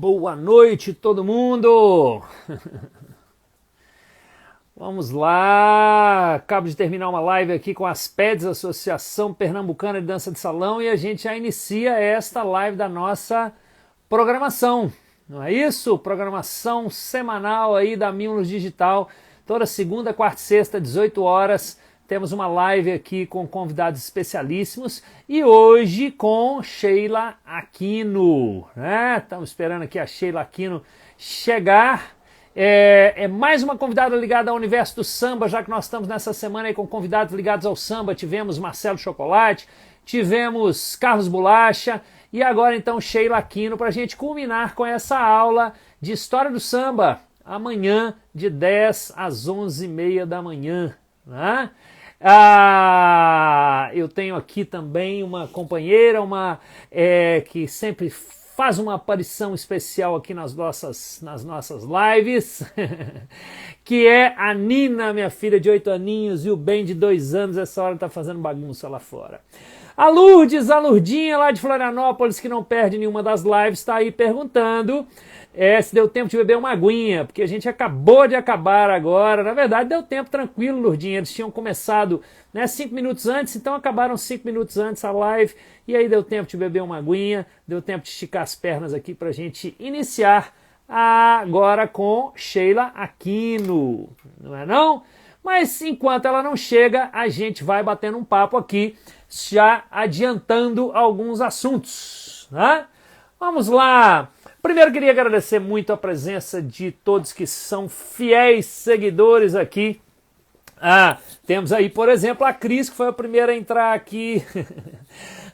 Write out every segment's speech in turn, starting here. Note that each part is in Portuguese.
Boa noite, todo mundo! Vamos lá! Acabo de terminar uma live aqui com as PEDs, Associação Pernambucana de Dança de Salão, e a gente já inicia esta live da nossa programação, não é isso? Programação semanal aí da Mimlos Digital, toda segunda, quarta e sexta, 18 horas. Temos uma live aqui com convidados especialíssimos e hoje com Sheila Aquino, né? Estamos esperando aqui a Sheila Aquino chegar. É mais uma convidada ligada ao universo do samba, já que nós estamos nessa semana aí com convidados ligados ao samba. Tivemos Marcelo Chocolate, tivemos Carlos Bolacha e agora então Sheila Aquino para a gente culminar com essa aula de História do Samba amanhã de 10 às 11h30 da manhã, né? Eu tenho aqui também uma companheira, que sempre faz uma aparição especial aqui nas nossas lives, que é a Nina, minha filha de 8 aninhos, e o Ben de 2 anos, essa hora tá fazendo bagunça lá fora. A Lourdes, a Lourdinha lá de Florianópolis, que não perde nenhuma das lives, está aí perguntando se deu tempo de beber uma aguinha, porque a gente acabou de acabar agora. Na verdade, deu tempo tranquilo, Lourdinha. Eles tinham começado 5 minutos antes, então acabaram 5 minutos antes a live, e aí deu tempo de beber uma aguinha, deu tempo de esticar as pernas aqui para a gente iniciar agora com Sheila Aquino, não é não? Mas enquanto ela não chega, a gente vai batendo um papo aqui, já adiantando alguns assuntos, né? Vamos lá! Primeiro queria agradecer muito a presença de todos que são fiéis seguidores aqui. Temos aí, por exemplo, a Cris, que foi a primeira a entrar aqui,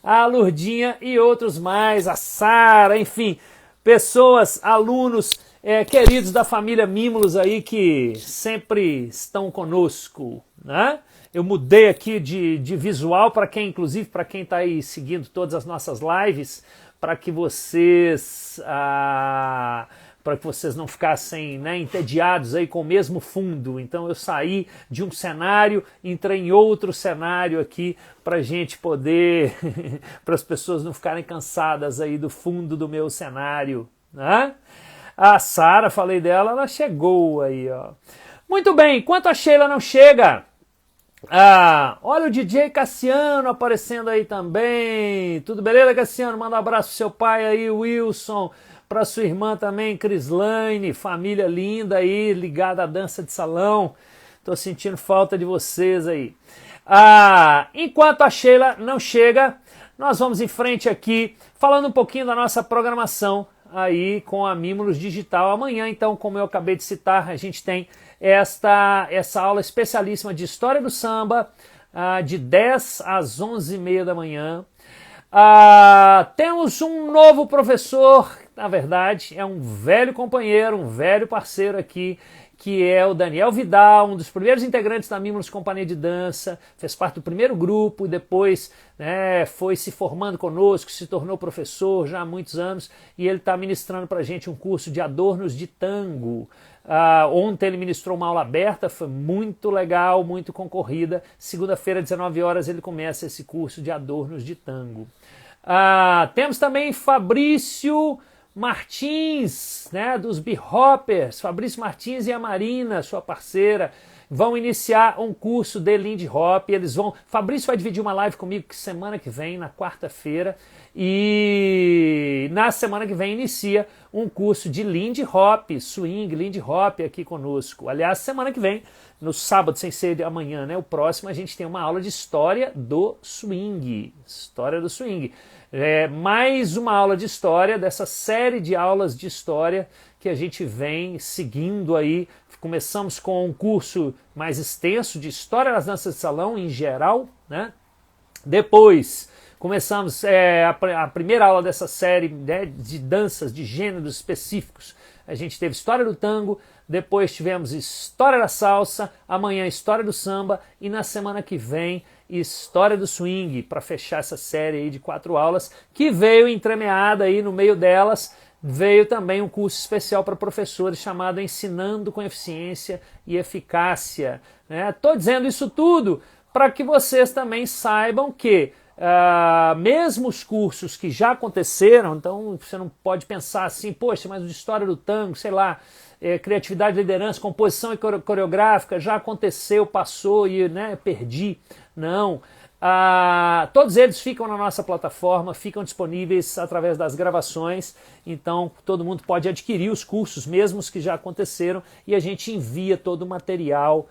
a Lourdinha e outros mais, a Sara, enfim, pessoas, alunos queridos da família Mimlos aí que sempre estão conosco, né? Eu mudei aqui de visual para quem, inclusive, para quem está aí seguindo todas as nossas lives, para que vocês não ficassem entediados aí com o mesmo fundo. Então eu saí de um cenário, entrei em outro cenário aqui para a gente poder, para as pessoas não ficarem cansadas aí do fundo do meu cenário, né? A Sara, falei dela, ela chegou aí, ó. Muito bem, enquanto a Sheila não chega, olha o DJ Cassiano aparecendo aí também. Tudo beleza, Cassiano? Manda um abraço pro seu pai aí, Wilson, pra sua irmã também, Crislaine, família linda aí, ligada à dança de salão. Tô sentindo falta de vocês aí. Enquanto a Sheila não chega, nós vamos em frente aqui, falando um pouquinho da nossa programação aí com a Mimlos Digital. Amanhã, então, como eu acabei de citar, a gente tem essa aula especialíssima de História do Samba, de 10 às 11h30 da manhã. Temos um novo professor, na verdade, é um velho companheiro, um velho parceiro aqui, que é o Daniel Vidal, um dos primeiros integrantes da Mimlos Companhia de Dança, fez parte do primeiro grupo e depois foi se formando conosco, se tornou professor já há muitos anos, e ele está ministrando para a gente um curso de adornos de tango. Ontem ele ministrou uma aula aberta, foi muito legal, muito concorrida. Segunda-feira, 19 horas, ele começa esse curso de adornos de tango. Temos também Fabrício Martins, dos B-Hoppers. Fabrício Martins e a Marina, sua parceira, vão iniciar um curso de Lindy Hop. Fabrício vai dividir uma live comigo semana que vem, na quarta-feira, e na semana que vem inicia um curso de Lindy Hop, swing, Lindy Hop aqui conosco. Aliás, semana que vem, no sábado, sem ser amanhã, o próximo, a gente tem uma aula de História do Swing. História do Swing. Mais uma aula de história, dessa série de aulas de história que a gente vem seguindo aí. Começamos com um curso mais extenso de História das Danças de Salão em geral, né? Depois começamos a primeira aula dessa série de danças, de gêneros específicos. A gente teve História do Tango, depois tivemos História da Salsa, amanhã História do Samba e na semana que vem História do Swing, para fechar essa série aí de 4 aulas, que veio entremeada aí no meio delas, veio também um curso especial para professores chamado Ensinando com Eficiência e Eficácia. Estou dizendo isso tudo para que vocês também saibam que mesmo os cursos que já aconteceram, então você não pode pensar assim, poxa, mas de história do tango, sei lá, criatividade, liderança, composição e coreográfica, já aconteceu, passou e, né, perdi. Não. Todos eles ficam na nossa plataforma, ficam disponíveis através das gravações, então todo mundo pode adquirir os cursos, mesmo os que já aconteceram, e a gente envia todo o material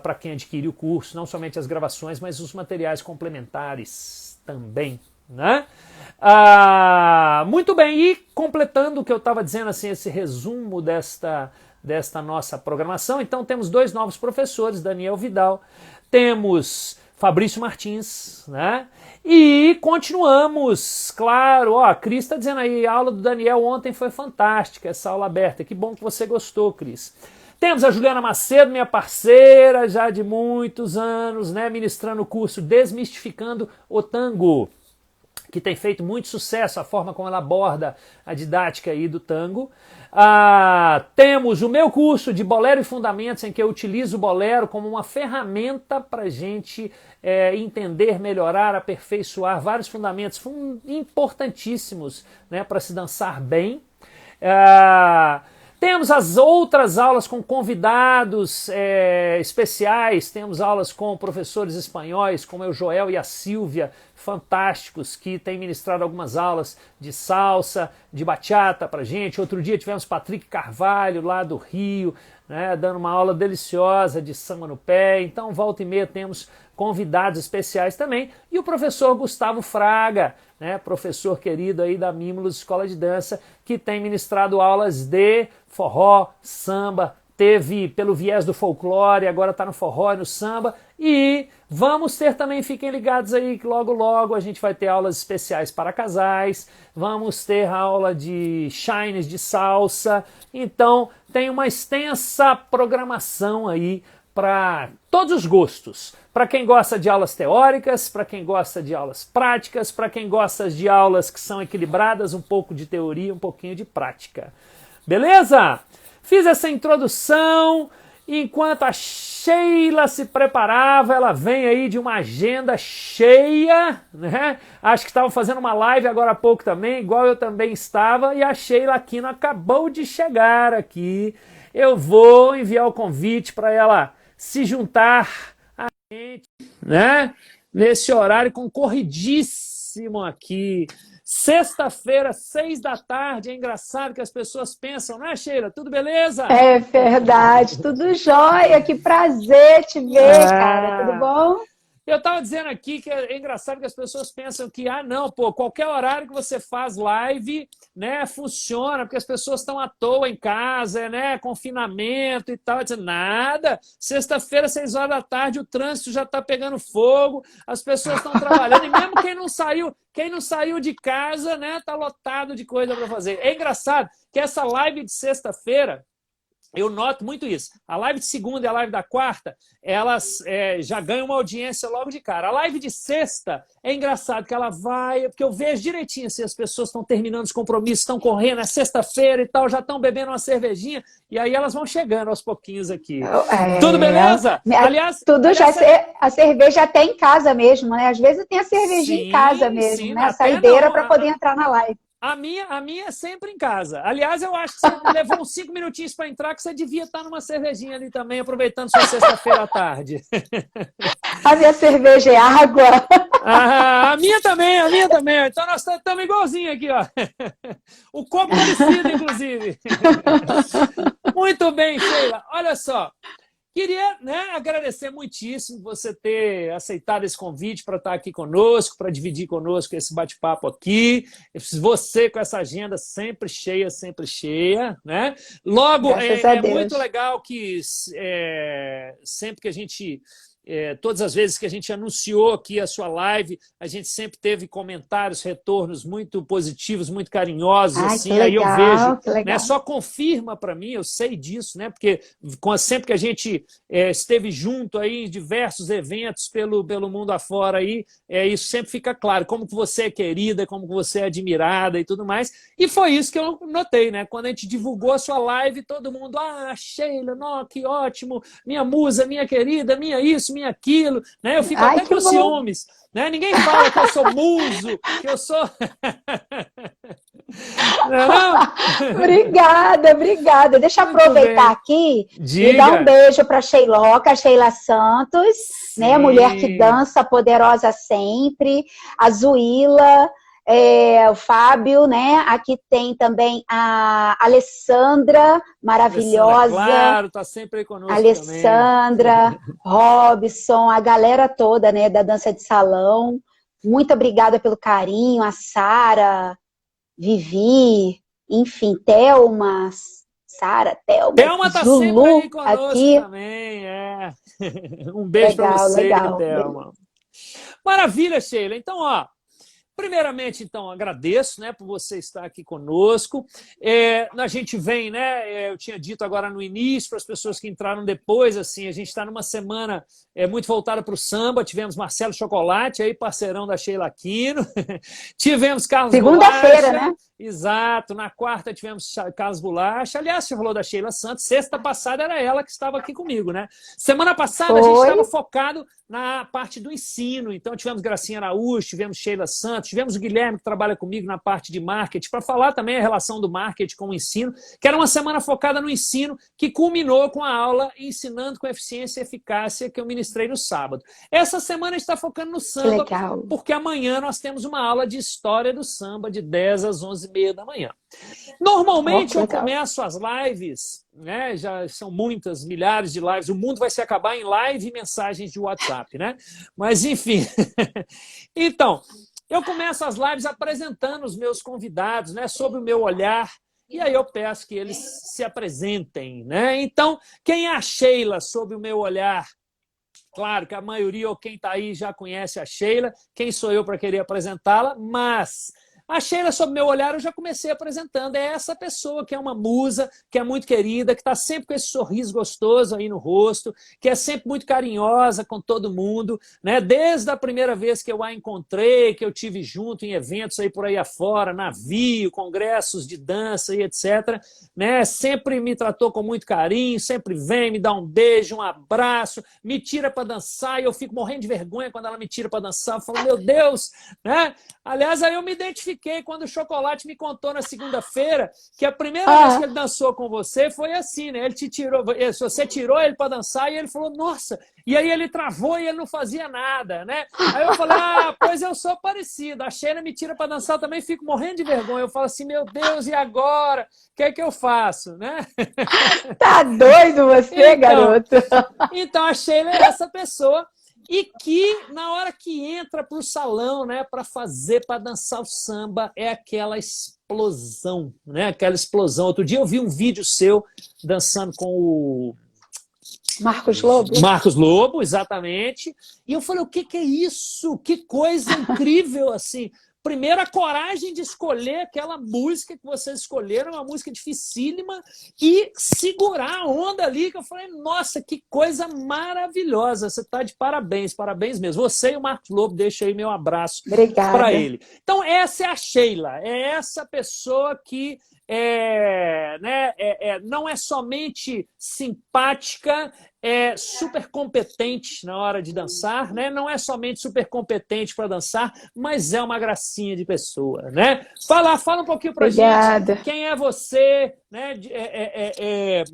para quem adquire o curso, não somente as gravações, mas os materiais complementares também, né? Muito bem, e completando o que eu estava dizendo, assim, esse resumo desta nossa programação, então temos 2 novos professores, Daniel Vidal, temos Fabrício Martins, né? E continuamos, claro, ó, a Cris está dizendo aí, a aula do Daniel ontem foi fantástica, essa aula aberta, que bom que você gostou, Cris. Temos a Juliana Macedo, minha parceira, já de muitos anos, né, ministrando o curso Desmistificando o Tango, que tem feito muito sucesso, a forma como ela aborda a didática aí do tango. Temos o meu curso de Bolero e Fundamentos, em que eu utilizo o bolero como uma ferramenta para a gente entender, melhorar, aperfeiçoar vários fundamentos importantíssimos, né, para se dançar bem. Temos as outras aulas com convidados especiais, temos aulas com professores espanhóis, como o Joel e a Silvia, fantásticos, que têm ministrado algumas aulas de salsa, de bachata pra gente. Outro dia tivemos Patrick Carvalho, lá do Rio, né, dando uma aula deliciosa de samba no pé. Então, volta e meia temos convidados especiais também. E o professor Gustavo Fraga, né, professor querido aí da Mimulus Escola de Dança, que tem ministrado aulas de forró, samba, teve pelo viés do folclore, agora está no forró e no samba. E vamos ter também, fiquem ligados aí, que logo logo a gente vai ter aulas especiais para casais, vamos ter aula de shines, de salsa. Então tem uma extensa programação aí para todos os gostos. Para quem gosta de aulas teóricas, para quem gosta de aulas práticas, para quem gosta de aulas que são equilibradas, um pouco de teoria, um pouquinho de prática. Beleza? Fiz essa introdução, enquanto a Sheila se preparava, ela vem aí de uma agenda cheia, né? Acho que estava fazendo uma live agora há pouco também, igual eu também estava, e a Sheila Aquino acabou de chegar aqui. Eu vou enviar o convite para ela se juntar a gente, né? Nesse horário concorridíssimo aqui. Sexta-feira, 6 da tarde, é engraçado que as pessoas pensam, né, Sheila? Tudo beleza? É verdade, tudo jóia, que prazer te ver, cara, tudo bom? Eu estava dizendo aqui que é engraçado que as pessoas pensam que, não, pô, qualquer horário que você faz live, né, funciona, porque as pessoas estão à toa em casa, né, confinamento e tal. Eu disse, nada, sexta-feira, 6 horas da tarde, o trânsito já está pegando fogo, as pessoas estão trabalhando, e mesmo quem não saiu de casa, né, tá lotado de coisa para fazer. É engraçado que essa live de sexta-feira, eu noto muito isso. A live de segunda e a live da quarta, elas já ganham uma audiência logo de cara. A live de sexta é engraçado que ela vai... Porque eu vejo direitinho se as pessoas estão terminando os compromissos, estão correndo, é sexta-feira e tal, já estão bebendo uma cervejinha, e aí elas vão chegando aos pouquinhos aqui. Tudo beleza? Aliás, a cerveja até em casa mesmo, né? Às vezes tem a cervejinha em casa mesmo, sim, né? A saideira para poder entrar na live. A minha é sempre em casa. Aliás, eu acho que você levou uns 5 minutinhos para entrar, que você devia estar numa cervejinha ali também, aproveitando sua sexta-feira à tarde. A minha cerveja é água. A minha também. Então nós estamos igualzinho aqui, ó. O copo parecido, inclusive. Muito bem, Sheila. Olha só. Queria, né, agradecer muitíssimo você ter aceitado esse convite para estar aqui conosco, para dividir conosco esse bate-papo aqui. Você com essa agenda sempre cheia, né? Logo, é muito legal que sempre que a gente... todas as vezes que a gente anunciou aqui a sua live, a gente sempre teve comentários, retornos muito positivos, muito carinhosos. Assim, aí eu vejo, né, só confirma para mim, eu sei disso, né, porque sempre que a gente esteve junto aí em diversos eventos pelo mundo afora, aí, isso sempre fica claro, como que você é querida, como que você é admirada e tudo mais. E foi isso que eu notei, né, quando a gente divulgou a sua live, todo mundo, Sheila, não, que ótimo, minha musa, minha querida, minha isso, minha aquilo, né? Eu fico Ai, até com ciúmes, né? Ninguém fala que eu sou muso, que eu sou... Não? Obrigada, obrigada. Deixa eu aproveitar aqui e dar um beijo para a Sheila Santos, né? Mulher que dança, poderosa sempre. A Zuíla, o Fábio, né? Aqui tem também a Alessandra, maravilhosa. Claro, tá sempre aí conosco Alessandra, também. Robson, a galera toda, né? Da dança de salão. Muito obrigada pelo carinho. A Sara, Vivi, enfim, Thelma, Sara, Thelma tá Zulu, sempre aí conosco aqui também, Um beijo para você, Thelma. Maravilha, Sheila. Então, ó, primeiramente, então, agradeço, né, por você estar aqui conosco. A gente vem, né, eu tinha dito agora no início, para as pessoas que entraram depois, assim, a gente está numa semana muito voltada para o samba. Tivemos Marcelo Chocolate, aí, parceirão da Sheila Aquino. Tivemos Carlos Segunda-feira, né? Exato. Na quarta tivemos Carlos Bolacha. Aliás, você falou da Sheila Santos. Sexta passada era ela que estava aqui comigo, né? Semana passada a gente estava focado na parte do ensino. Então tivemos Gracinha Araújo, tivemos Sheila Santos, tivemos o Guilherme que trabalha comigo na parte de marketing, para falar também a relação do marketing com o ensino, que era uma semana focada no ensino, que culminou com a aula Ensinando com Eficiência e Eficácia, que eu ministrei no sábado. Essa semana a gente está focando no samba, porque amanhã nós temos uma aula de História do Samba, de 10 às 11h30 da manhã. Normalmente eu começo as lives, né? Já são muitas, milhares de lives, o mundo vai se acabar em live e mensagens de WhatsApp, né? Mas enfim. Então, eu começo as lives apresentando os meus convidados, né? Sob o meu olhar, e aí eu peço que eles se apresentem, né? Então, quem é a Sheila sob o meu olhar? Claro que a maioria ou quem está aí já conhece a Sheila, quem sou eu para querer apresentá-la, mas a Sheila, sob meu olhar, eu já comecei apresentando. É essa pessoa que é uma musa, que é muito querida, que está sempre com esse sorriso gostoso aí no rosto, que é sempre muito carinhosa com todo mundo, né? Desde a primeira vez que eu a encontrei, que eu tive junto em eventos aí por aí afora, navio, congressos de dança e etc., né? Sempre me tratou com muito carinho, sempre vem, me dá um beijo, um abraço, me tira para dançar, e eu fico morrendo de vergonha quando ela me tira para dançar. Eu falo, meu Deus, né? Aliás, aí eu me identifiquei quando o Chocolate me contou na segunda-feira que a primeira vez que ele dançou com você foi assim, né? Ele te tirou, você tirou ele para dançar e ele falou, nossa, e aí ele travou e ele não fazia nada, né? Aí eu falei, pois eu sou parecido. A Sheila me tira para dançar, eu também fico morrendo de vergonha. Eu falo assim, meu Deus, e agora? O que é que eu faço, né? Tá doido você, garoto? Então a Sheila é essa pessoa. E que, na hora que entra para o salão, né, para dançar o samba, é aquela explosão, né? Aquela explosão. Outro dia eu vi um vídeo seu dançando com o Marcos Lobo. Marcos Lobo, exatamente. E eu falei, o que é isso? Que coisa incrível, assim. Primeiro, a coragem de escolher aquela música que vocês escolheram, uma música dificílima, e segurar a onda ali, que eu falei, nossa, que coisa maravilhosa, você está de parabéns, parabéns mesmo. Você e o Marcos Lobo, deixa aí meu abraço para ele. Então, essa é a Sheila, é essa pessoa que não é somente simpática, é super competente na hora de dançar, né? Não é somente super competente para dançar, mas é uma gracinha de pessoa, né? Fala um pouquinho pra gente, quem é você, né?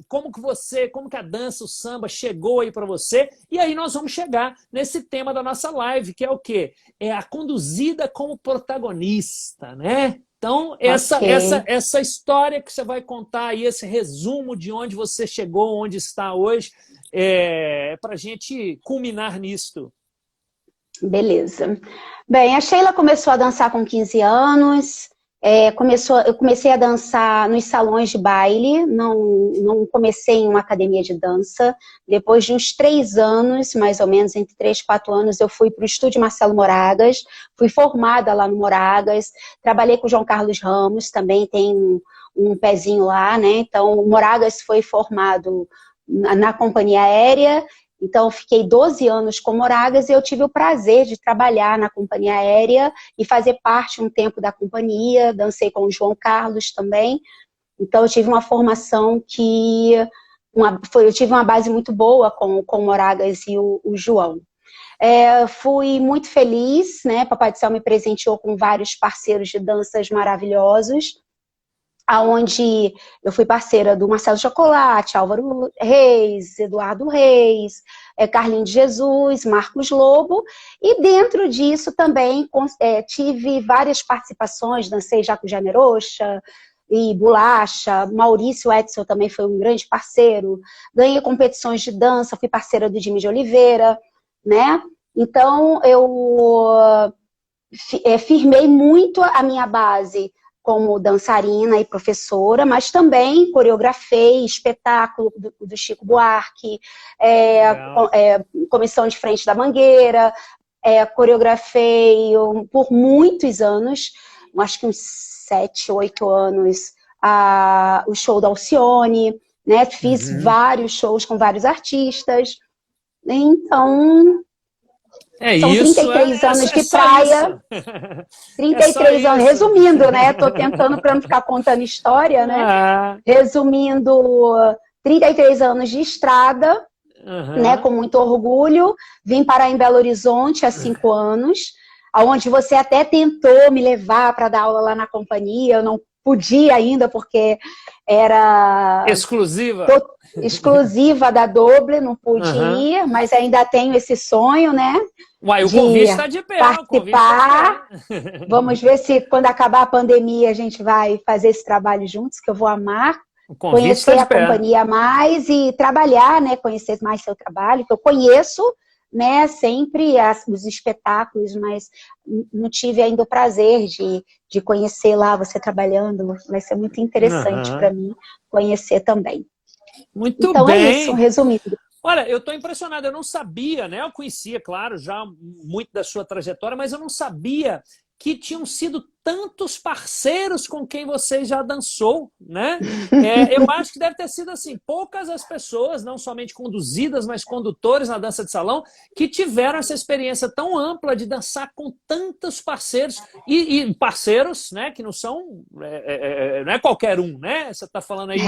Como que a dança, o samba chegou aí para você, e aí nós vamos chegar nesse tema da nossa live, que é o quê? É a conduzida como protagonista, né? Então, essa história que você vai contar aí, esse resumo de onde você chegou, onde está hoje, para a gente culminar nisto. Beleza. Bem, a Sheila começou a dançar com 15 anos, eu comecei a dançar nos salões de baile, não comecei em uma academia de dança. Depois de uns 3 anos, mais ou menos, entre 3 e 4 anos, eu fui para o estúdio Marcelo Moragas, fui formada lá no Moragas, trabalhei com o João Carlos Ramos, também tem um pezinho lá, né? Então, o Moragas foi formado na companhia aérea. Então, eu fiquei 12 anos com Moragas e eu tive o prazer de trabalhar na companhia aérea e fazer parte um tempo da companhia. Dancei com o João Carlos também. Então, eu tive uma formação que eu tive uma base muito boa com o Moragas e o João. Fui muito feliz, né? Papai do Céu me presenteou com vários parceiros de danças maravilhosos, aonde eu fui parceira do Marcelo Chocolate, Álvaro Reis, Eduardo Reis, Carlinhos de Jesus, Marcos Lobo, e dentro disso também tive várias participações, dancei Jaco Generoxa e Bolacha, Maurício Edson também foi um grande parceiro, ganhei competições de dança, fui parceira do Jimmy de Oliveira, né? Então eu firmei muito a minha base como dançarina e professora, mas também coreografei espetáculo do Chico Buarque, Comissão de Frente da Mangueira, coreografei por muitos anos, acho que uns 7, 8 anos, o show da Alcione, né? Fiz vários shows com vários artistas, então... São 33 anos de praia, 33 anos, resumindo, né? Estou tentando para não ficar contando história, né? Resumindo, 33 anos de estrada, né? Com muito orgulho. Vim parar em Belo Horizonte há 5 anos, onde você até tentou me levar para dar aula lá na companhia, eu não podia ainda, porque era... exclusiva da Doble, não pude ir, mas ainda tenho esse sonho, né? Uai, o convite está de pé. Participar. Vamos ver se quando acabar a pandemia a gente vai fazer esse trabalho juntos, que eu vou amar. Conhecer a companhia mais e trabalhar, né? Conhecer mais seu trabalho, que eu conheço, né? Sempre os espetáculos, mas não tive ainda o prazer de conhecer lá você trabalhando. Vai ser muito interessante para mim conhecer também. Muito então bem. É isso, resumindo. Olha, eu estou impressionado, eu não sabia, né? Eu conhecia, claro, já muito da sua trajetória, mas eu não sabia que tinham sido tantos parceiros com quem você já dançou, né? Eu acho que deve ter sido assim, poucas as pessoas, não somente conduzidas, mas condutores na dança de salão, que tiveram essa experiência tão ampla de dançar com tantos parceiros, e parceiros, né, que não são, não é qualquer um, né? Você está falando aí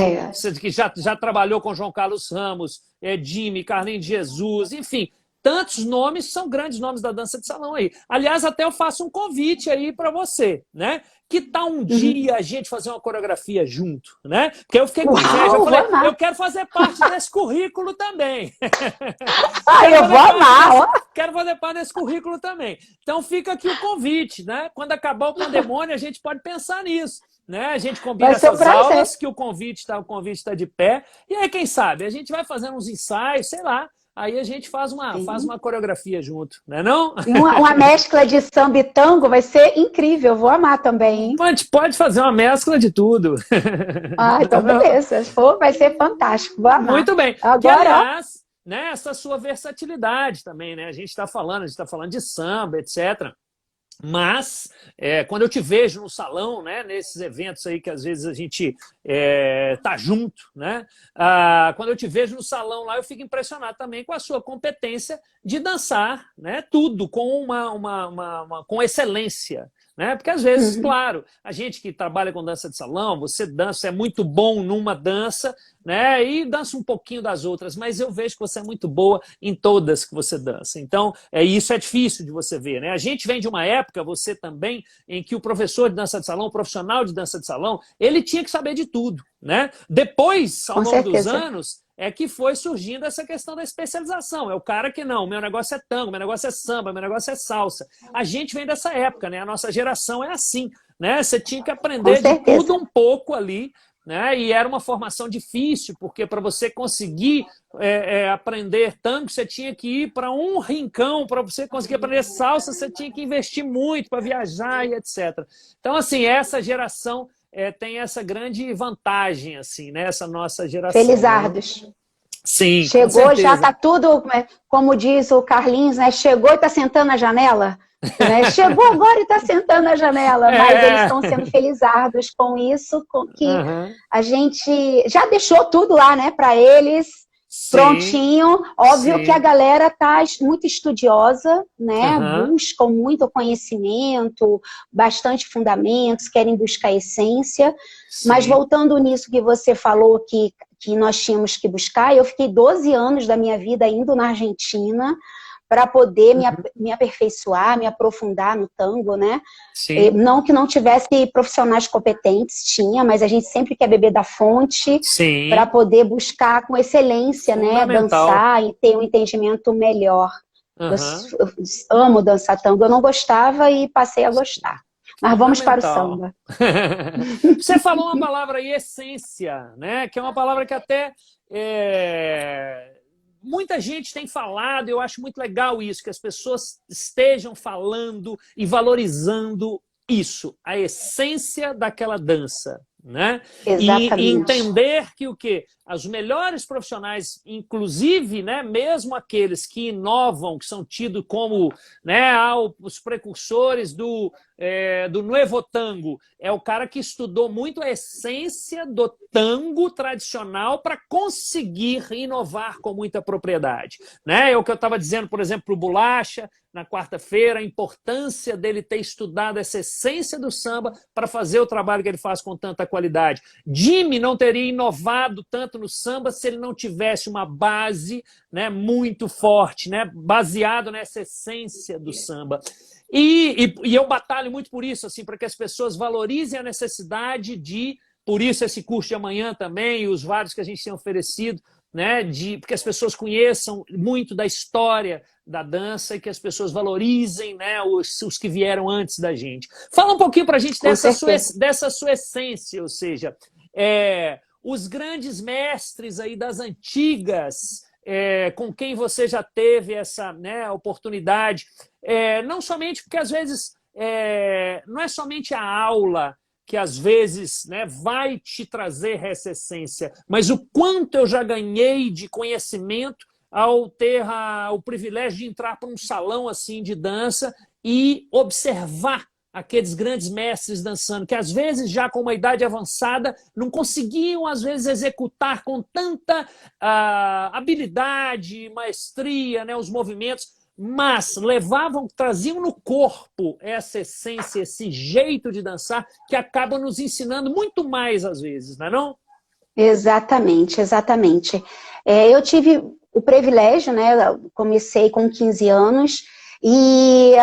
que já trabalhou com João Carlos Ramos, Jimmy, Carlinhos de Jesus, enfim, tantos nomes, são grandes nomes da dança de salão aí. Aliás, até eu faço um convite aí para você, né? Que tal um dia a gente fazer uma coreografia junto, né? Porque eu fiquei com inveja, eu falei, eu quero fazer parte desse currículo também. Eu vou amar, quero fazer parte desse currículo também. Então fica aqui o convite, né? Quando acabar o pandemônio, a gente pode pensar nisso. Né? A gente combina essas aulas, que o convite tá de pé. E aí, quem sabe, a gente vai fazendo uns ensaios, sei lá. Aí a gente faz uma coreografia junto, não é não? Uma mescla de samba e tango vai ser incrível, vou amar também, hein? Pode fazer uma mescla de tudo. Então beleza, vai ser fantástico, vou amar. Muito bem. Agora... Que, aliás, né, essa sua versatilidade também, né? A gente está falando de samba, etc., mas, quando eu te vejo no salão, né, nesses eventos aí que às vezes a gente tá junto, né, quando eu te vejo no salão lá, eu fico impressionado também com a sua competência de dançar, né, tudo com com excelência. Né? Porque às vezes, claro, a gente que trabalha com dança de salão, você dança, é muito bom numa dança, né? E dança um pouquinho das outras, mas eu vejo que você é muito boa em todas que você dança. Então, isso é difícil de você ver, né? A gente vem de uma época, você também, em que o professor de dança de salão, o profissional de dança de salão, ele tinha que saber de tudo, né? Depois, ao longo dos anos, que foi surgindo essa questão da especialização. É o cara que não, meu negócio é tango, meu negócio é samba, meu negócio é salsa. A gente vem dessa época, né? A nossa geração é assim, né? Você tinha que aprender de tudo um pouco ali, né? E era uma formação difícil, porque para você conseguir aprender tango, você tinha que ir para um rincão, para você conseguir aprender salsa, você tinha que investir muito para viajar e etc. Então, assim, essa geração tem essa grande vantagem, assim, né? Essa nossa geração. Felizardos. Né? Sim, chegou, já está tudo, como diz o Carlinhos, né? Chegou e está sentando na janela. Né? Chegou agora e está sentando na janela, mas eles estão sendo felizardos com isso, que a gente já deixou tudo lá, né, para eles, prontinho. Óbvio que a galera está muito estudiosa, né? Buscam muito conhecimento, bastante fundamentos, querem buscar essência. Mas voltando nisso que você falou, que que nós tínhamos que buscar. Eu fiquei 12 anos da minha vida indo na Argentina para poder me aperfeiçoar, me aprofundar no tango, né? Sim. Não que não tivesse profissionais competentes, tinha, mas a gente sempre quer beber da fonte para poder buscar com excelência, né? Dançar e ter um entendimento melhor. Eu amo dançar tango. Eu não gostava e passei a gostar. Mas vamos para o samba. Você falou uma palavra aí, essência, né? Que é uma palavra que até muita gente tem falado, eu acho muito legal isso, que as pessoas estejam falando e valorizando isso, a essência daquela dança, né? Exatamente. E entender que o quê? Os melhores profissionais, inclusive, né, mesmo aqueles que inovam, que são tidos como, né, os precursores do Nuevo Tango, é o cara que estudou muito a essência do tango tradicional para conseguir inovar com muita propriedade. Né? É o que eu estava dizendo, por exemplo, para o Bolacha, na quarta-feira, a importância dele ter estudado essa essência do samba para fazer o trabalho que ele faz com tanta qualidade. Jimmy não teria inovado tanto no samba se ele não tivesse uma base, né, muito forte, né, baseado nessa essência do samba. E eu batalho muito por isso, assim, para que as pessoas valorizem a necessidade de, por isso esse curso de amanhã também, e os vários que a gente tem oferecido, né, porque as pessoas conheçam muito da história da dança e que as pessoas valorizem, né, os que vieram antes da gente. Fala um pouquinho para a gente dessa sua essência, ou seja, os grandes mestres aí das antigas, com quem você já teve essa, né, oportunidade, não somente porque às vezes não é somente a aula que às vezes, né, vai te trazer essa essência, mas o quanto eu já ganhei de conhecimento ao ter o privilégio de entrar para um salão assim de dança e observar aqueles grandes mestres dançando, que às vezes já com uma idade avançada não conseguiam às vezes executar com tanta habilidade, maestria, né, os movimentos, mas traziam no corpo essa essência, esse jeito de dançar que acaba nos ensinando muito mais às vezes, não é não? Exatamente, exatamente. Eu tive o privilégio, né, comecei com 15 anos e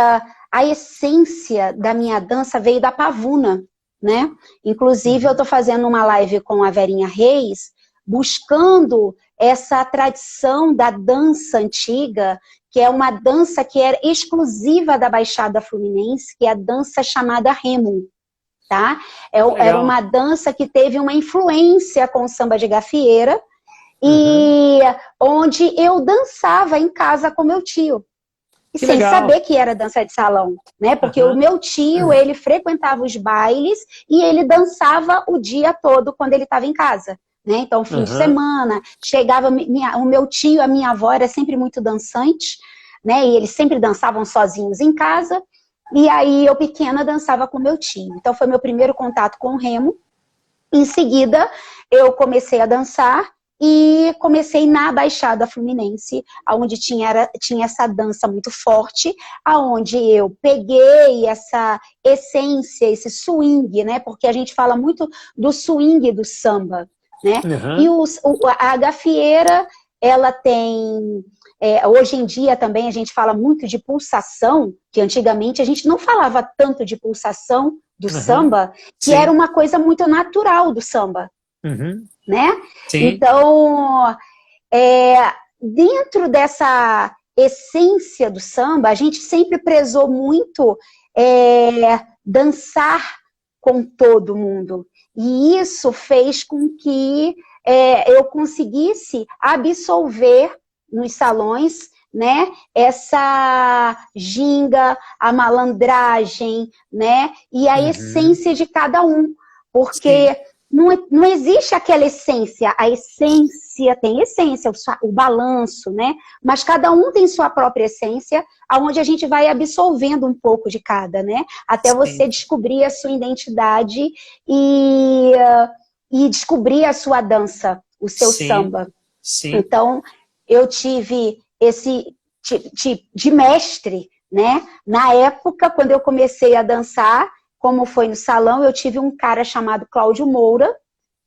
a essência da minha dança veio da pavuna, né? Inclusive eu estou fazendo uma live com a Verinha Reis, buscando essa tradição da dança antiga, que é uma dança que era exclusiva da Baixada Fluminense, que é a dança chamada remo, tá? Era uma dança que teve uma influência com o samba de gafieira, e onde eu dançava em casa com meu tio. E sem saber que era dança de salão, né? Porque o meu tio, ele frequentava os bailes e ele dançava o dia todo quando ele estava em casa. Né? Então, fim de semana, chegava o meu tio, a minha avó era sempre muito dançante, né? E eles sempre dançavam sozinhos em casa, e aí eu pequena dançava com meu tio. Então foi meu primeiro contato com o remo. Em seguida, eu comecei a dançar e comecei na Baixada Fluminense, onde tinha essa dança muito forte, aonde eu peguei essa essência, esse swing, né? Porque a gente fala muito do swing do samba. Né? E a gafieira, ela tem, hoje em dia também a gente fala muito de pulsação, que antigamente a gente não falava tanto de pulsação do samba, que era uma coisa muito natural do samba, né? Então, dentro dessa essência do samba, a gente sempre prezou muito dançar com todo mundo. E isso fez com que eu conseguisse absolver nos salões, né, essa ginga, a malandragem, né, e a essência de cada um. Porque não existe aquela essência. A essência tem essência, o balanço, né, mas cada um tem sua própria essência, onde a gente vai absolvendo um pouco de cada, né? Até você descobrir a sua identidade e descobrir a sua dança, o seu samba. Então, eu tive esse de mestre, né? Na época, quando eu comecei a dançar, como foi no salão, eu tive um cara chamado Cláudio Moura,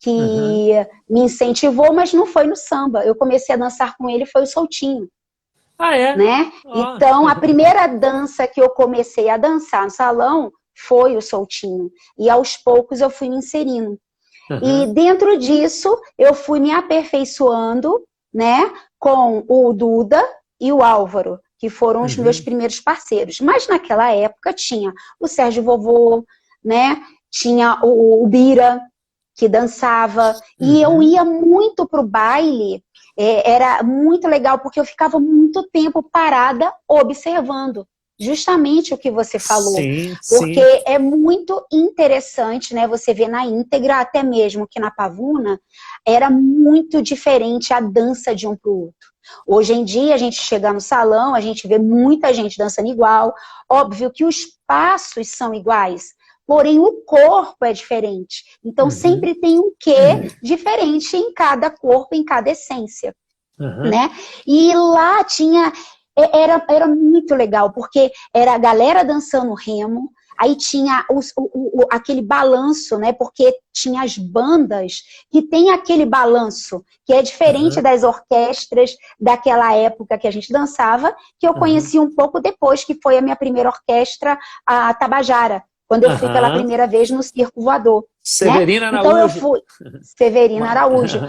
que me incentivou, mas não foi no samba. Eu comecei a dançar com ele, foi o soltinho. Ah, é? Né? Então, a primeira dança que eu comecei a dançar no salão foi o soltinho. E aos poucos eu fui me inserindo. E dentro disso, eu fui me aperfeiçoando, né, com o Duda e o Álvaro, que foram os meus primeiros parceiros. Mas naquela época tinha o Sérgio Vovô, né, tinha o Bira, que dançava, e eu ia muito pro baile, era muito legal, porque eu ficava muito tempo parada observando. Justamente o que você falou, sim, porque sim. é muito interessante, né, você ver na íntegra, até mesmo que na Pavuna, era muito diferente a dança de um para o outro. Hoje em dia, a gente chega no salão, a gente vê muita gente dançando igual, óbvio que os passos são iguais, porém o corpo é diferente. Então, sempre tem um quê diferente em cada corpo, em cada essência, né? E lá tinha... Era muito legal, porque era a galera dançando remo, aí tinha aquele balanço, né? Porque tinha as bandas que tem aquele balanço, que é diferente das orquestras daquela época que a gente dançava, que eu conheci um pouco depois, que foi a minha primeira orquestra, a Tabajara, quando eu fui pela primeira vez no Circo Voador. Severina Né? Então eu Araújo. fui... Severina Araújo.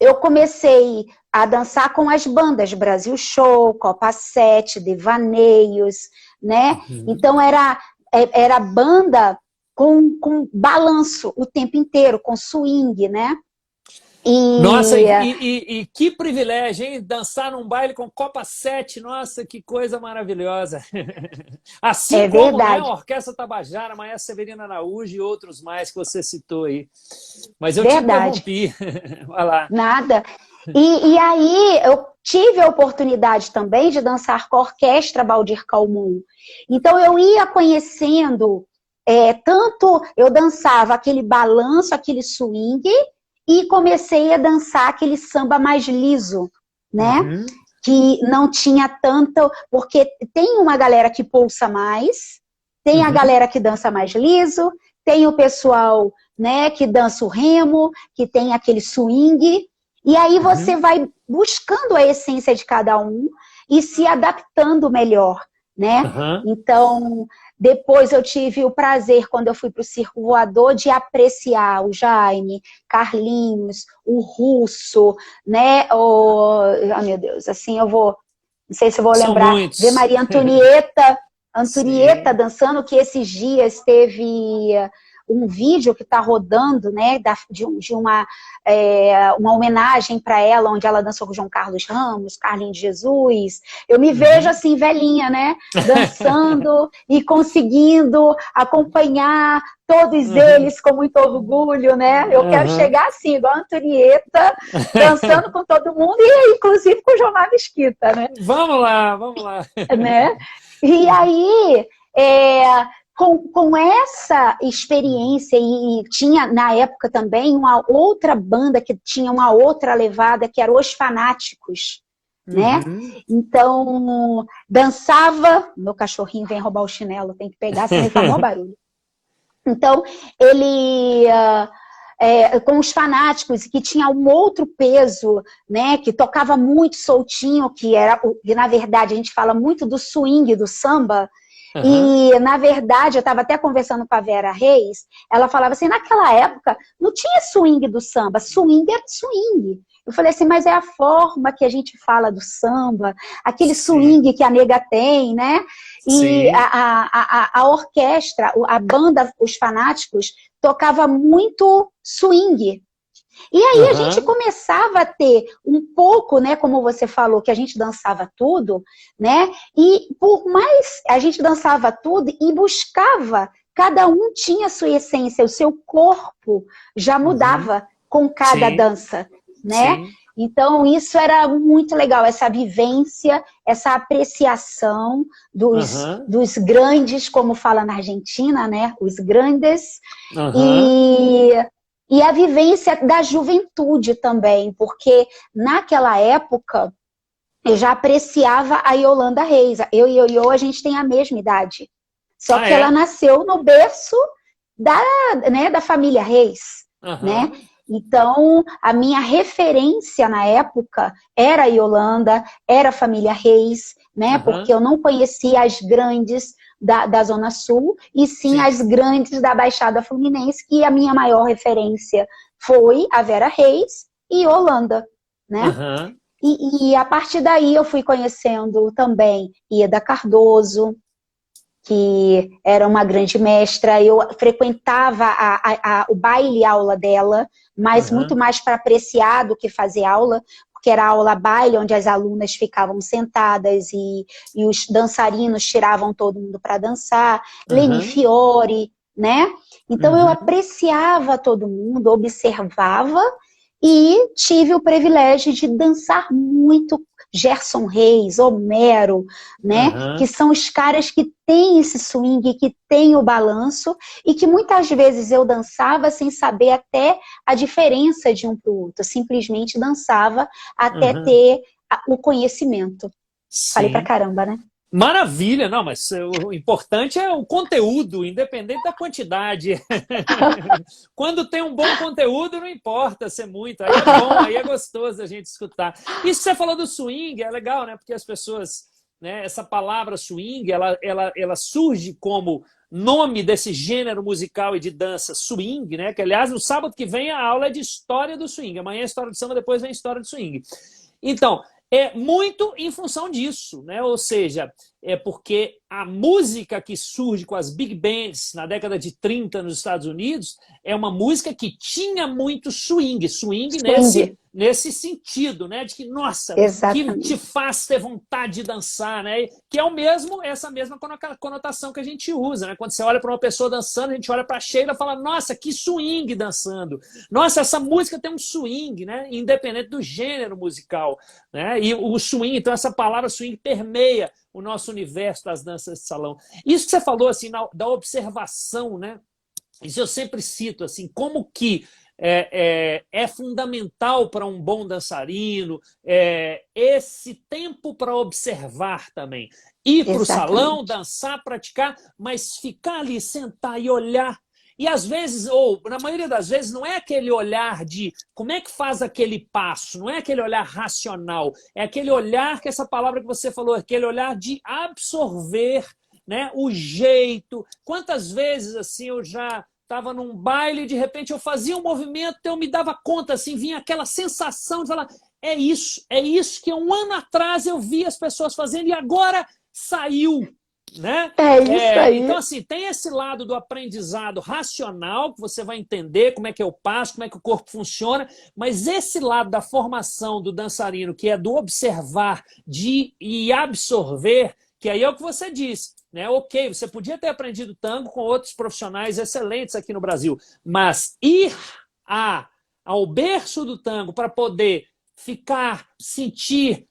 Eu comecei a dançar com as bandas Brasil Show, Copa 7, Devaneios, né? Então era banda com balanço o tempo inteiro, com swing, né? Nossa, e que privilégio, hein? Dançar num baile com Copa 7, nossa, que coisa maravilhosa. Assim como, né, a Orquestra Tabajara, Maestro Severina Araújo e outros mais que você citou aí. Mas eu te interrompi. Vai lá. Nada. E aí eu tive a oportunidade também de dançar com a Orquestra Baldir Calmon. Então eu ia conhecendo, tanto eu dançava aquele balanço, aquele swing, e comecei a dançar aquele samba mais liso, né? Que não tinha tanto... Porque tem uma galera que pulsa mais, tem a galera que dança mais liso, tem o pessoal, né, que dança o remo, que tem aquele swing, e aí você vai buscando a essência de cada um e se adaptando melhor, né? Então... Depois eu tive o prazer, quando eu fui para o Circo Voador, de apreciar o Jaime, Carlinhos, o Russo, né? Oh, meu Deus, assim eu vou... Não sei se eu vou lembrar. Ver Maria Antonieta dançando, que esses dias teve um vídeo que está rodando, né? De uma homenagem para ela, onde ela dançou com João Carlos Ramos, Carlinhos de Jesus. Eu me vejo assim, velhinha, né? Dançando e conseguindo acompanhar todos eles com muito orgulho, né? Eu quero chegar assim, igual a Antonieta, dançando com todo mundo, e inclusive com o Jomar Mesquita, né? Vamos lá. Né? E aí... Com essa experiência, e tinha na época também uma outra banda que tinha uma outra levada, que era Os Fanáticos, né? Então, dançava... Meu cachorrinho vem roubar o chinelo, tem que pegar, senão ele faz maior barulho. Então, ele... com Os Fanáticos, que tinha um outro peso, né, que tocava muito soltinho, que na verdade a gente fala muito do swing, do samba. E, na verdade, eu estava até conversando com a Vera Reis, ela falava assim, naquela época não tinha swing do samba, swing era swing. Eu falei assim, mas é a forma que a gente fala do samba, aquele swing que a nega tem, né? E a orquestra, a banda, Os Fanáticos, tocava muito swing. E aí a gente começava a ter um pouco, né, como você falou, que a gente dançava tudo, né, e por mais a gente dançava tudo e buscava, cada um tinha a sua essência, o seu corpo já mudava com cada dança, né? Então isso era muito legal, essa vivência, essa apreciação dos grandes, como fala na Argentina, né, os grandes, e a vivência da juventude também, porque naquela época eu já apreciava a Yolanda Reis. Eu e a Io, a gente tem a mesma idade. Só que ela nasceu no berço da família Reis, né? Então, a minha referência na época era a Yolanda, era a família Reis, né? Porque eu não conhecia as grandes da Zona Sul, e sim as grandes da Baixada Fluminense, que a minha maior referência foi a Vera Reis e Yolanda, né? E a partir daí eu fui conhecendo também Ieda Cardoso, que era uma grande mestra. Eu frequentava o baile aula dela, mas muito mais para apreciar do que fazer aula, porque era aula baile, onde as alunas ficavam sentadas e os dançarinos tiravam todo mundo para dançar. Leni Fiore, né? Então eu apreciava todo mundo, observava, e tive o privilégio de dançar muito Gerson Reis, Homero, né? Que são os caras que têm esse swing, que têm o balanço, e que muitas vezes eu dançava sem saber até a diferença de um para o outro. Eu simplesmente dançava até ter o conhecimento. Falei pra caramba, né? Maravilha, não, mas o importante é o conteúdo, independente da quantidade. Quando tem um bom conteúdo, não importa ser muito, aí é bom, aí é gostoso a gente escutar. Isso que você falou do swing é legal, né? Porque as pessoas, né, essa palavra swing, ela surge como nome desse gênero musical e de dança swing, né? Que, aliás, no sábado que vem a aula é de história do swing. Amanhã é história do samba, depois vem história do swing. Então, é muito em função disso, né? Ou seja, é porque a música que surge com as big bands na década de 30 nos Estados Unidos é uma música que tinha muito swing nesse sentido, né? De que, nossa, que te faz ter vontade de dançar, né? Que é essa mesma conotação que a gente usa, né? Quando você olha para uma pessoa dançando, a gente olha para a Sheila e fala, nossa, que swing dançando. Nossa, essa música tem um swing, né? Independente do gênero musical, né? E o swing, então essa palavra swing permeia o nosso universo das danças de salão. Isso que você falou, assim, da observação, né? Isso eu sempre cito, assim, como que é fundamental para um bom dançarino esse tempo para observar também. Ir para o salão, dançar, praticar, mas ficar ali, sentar e olhar. E às vezes, ou na maioria das vezes, não é aquele olhar de como é que faz aquele passo, não é aquele olhar racional, é aquele olhar, que essa palavra que você falou, aquele olhar de absorver, né, o jeito. Quantas vezes assim eu já estava num baile e de repente eu fazia um movimento, eu me dava conta, assim, vinha aquela sensação de falar, é isso que um ano atrás eu vi as pessoas fazendo e agora saiu. Né? É isso aí. Então, assim, tem esse lado do aprendizado racional, que você vai entender como é que eu passo, como é que o corpo funciona, mas esse lado da formação do dançarino, que é do observar e absorver, que aí é o que você disse, né? Ok, você podia ter aprendido tango com outros profissionais excelentes aqui no Brasil, mas ir ao berço do tango para poder ficar, sentir,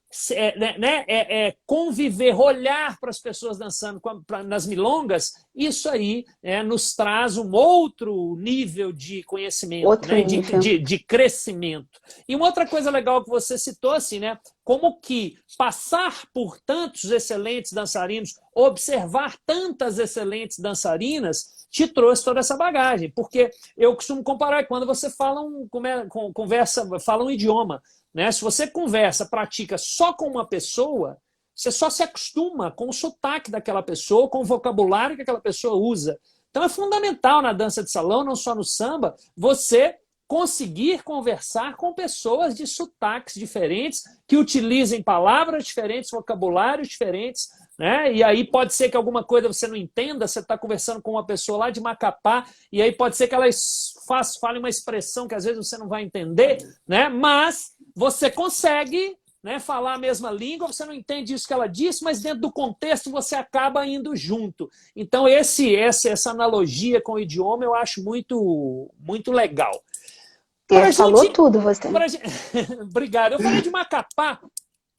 conviver, olhar para as pessoas dançando nas milongas, isso aí nos traz um outro nível de conhecimento, né? De crescimento. E uma outra coisa legal que você citou, assim, né? Como que passar por tantos excelentes dançarinos, observar tantas excelentes dançarinas, te trouxe toda essa bagagem. Porque eu costumo comparar quando você fala fala um idioma, né? Se você pratica só com uma pessoa, você só se acostuma com o sotaque daquela pessoa, com o vocabulário que aquela pessoa usa. Então é fundamental na dança de salão, não só no samba, você conseguir conversar com pessoas de sotaques diferentes, que utilizem palavras diferentes, vocabulários diferentes, né? E aí pode ser que alguma coisa você não entenda, você está conversando com uma pessoa lá de Macapá, e aí pode ser que ela fale uma expressão que às vezes você não vai entender, né? Mas você consegue, né, falar a mesma língua, você não entende isso que ela disse, mas dentro do contexto você acaba indo junto. Então essa analogia com o idioma eu acho muito, muito legal. Falou tudo você. Obrigado. Eu falei de Macapá,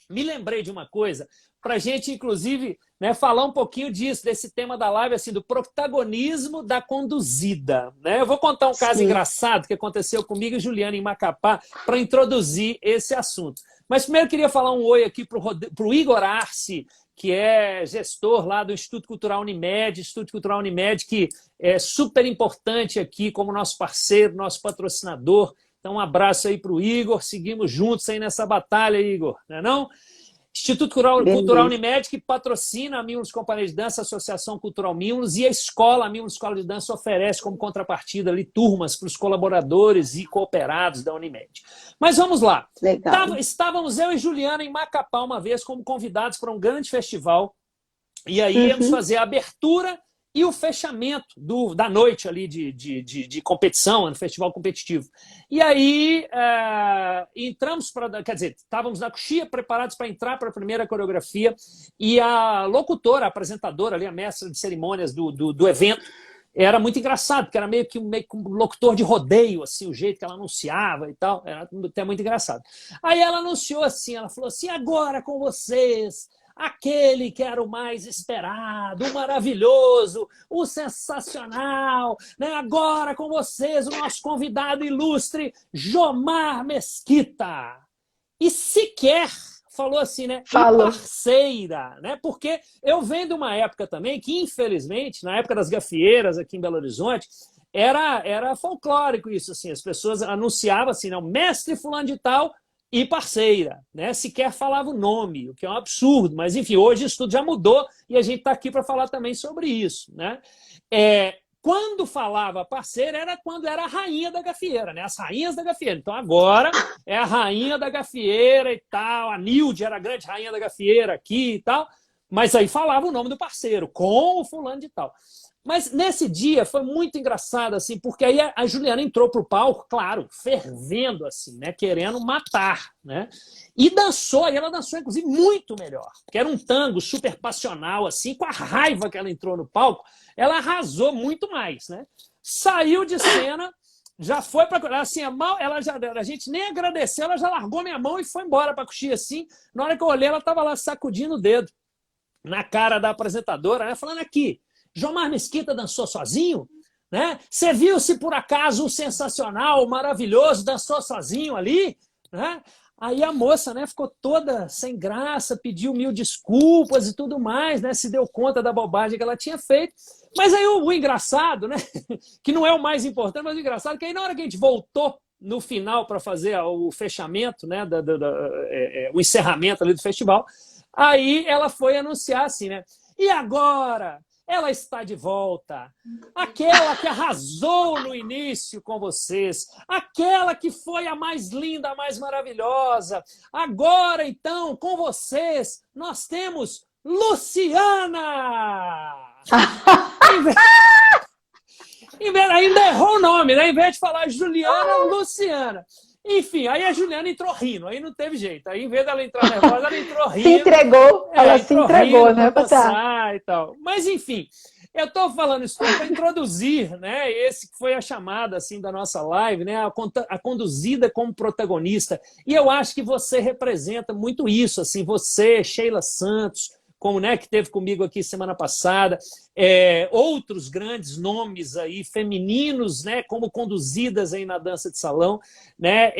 me lembrei de uma coisa, para a gente, inclusive, né, falar um pouquinho disso, desse tema da live, assim, do protagonismo da conduzida. Né? Eu vou contar um caso engraçado que aconteceu comigo e Juliana em Macapá para introduzir esse assunto. Mas primeiro eu queria falar um oi aqui para o Igor Arce, que é gestor lá do Instituto Cultural Unimed, que é super importante aqui como nosso parceiro, nosso patrocinador, Então, um abraço aí para o Igor. Seguimos juntos aí nessa batalha, Igor. Não é não? Instituto Cultural Unimed, que patrocina a Mimos Companhia de Dança, a Associação Cultural Mimos, e a escola, a Mimos Escola de Dança, oferece como contrapartida ali turmas para os colaboradores e cooperados da Unimed. Mas vamos lá. Estávamos eu e Juliana em Macapá uma vez como convidados para um grande festival, e aí íamos fazer a abertura e o fechamento da noite ali de competição, no festival competitivo. E aí entramos para... Quer dizer, estávamos na coxia preparados para entrar para a primeira coreografia e a locutora, a apresentadora ali, a mestra de cerimônias do evento, era muito engraçado, porque era meio que um locutor de rodeio, assim, o jeito que ela anunciava e tal, era até muito engraçado. Aí ela anunciou assim, ela falou assim, agora com vocês... aquele que era o mais esperado, o maravilhoso, o sensacional, né? Agora com vocês o nosso convidado ilustre, Jomar Mesquita. E sequer falou assim, né? Falou. Parceira, né? Porque eu venho de uma época também que, infelizmente, na época das gafieiras aqui em Belo Horizonte, era folclórico isso, assim, as pessoas anunciavam assim, não, mestre fulano de tal, e parceira, né? Sequer falava o nome, o que é um absurdo, mas enfim, hoje isso tudo já mudou e a gente está aqui para falar também sobre isso, né? Quando falava parceira era quando era a rainha da gafieira, né? As rainhas da gafieira. Então agora é a rainha da gafieira e tal, a Nilde era a grande rainha da gafieira aqui e tal, mas aí falava o nome do parceiro, com o fulano de tal. Mas nesse dia foi muito engraçado, assim, porque aí a Juliana entrou pro palco, claro, fervendo, assim, né? Querendo matar, né? E dançou, e ela dançou, inclusive, muito melhor. Que era um tango super passional, assim, com a raiva que ela entrou no palco, ela arrasou muito mais, né? Saiu de cena, já foi para... Assim, a gente nem agradeceu, ela já largou minha mão e foi embora pra coxia, assim. Na hora que eu olhei, ela tava lá sacudindo o dedo na cara da apresentadora, né? Falando aqui, Jomar Mesquita dançou sozinho? Né? Você viu se por acaso o sensacional, o maravilhoso dançou sozinho ali? Né? Aí a moça, né, ficou toda sem graça, pediu 1000 desculpas e tudo mais, né, se deu conta da bobagem que ela tinha feito. Mas aí o engraçado, né, que não é o mais importante, mas o engraçado é que aí na hora que a gente voltou no final para fazer o fechamento, né, o encerramento ali do festival, aí ela foi anunciar assim, né? E agora... ela está de volta. Aquela que arrasou no início com vocês. Aquela que foi a mais linda, a mais maravilhosa. Agora, então, com vocês, nós temos Luciana! Ainda errou o nome, né? Em vez de falar Juliana, Luciana. Enfim, aí a Juliana entrou rindo, aí não teve jeito. Aí, em vez dela entrar nervosa, ela entrou rindo. Se entregou, ela se entregou, né? Passar e tal. Mas, enfim, eu estou falando isso para introduzir, né? Esse que foi a chamada assim, da nossa live, né? A conduzida como protagonista. E eu acho que você representa muito isso, assim, você, Sheila Santos, como, né, que esteve comigo aqui semana passada, outros grandes nomes aí, femininos, né, como conduzidas aí na dança de salão, né,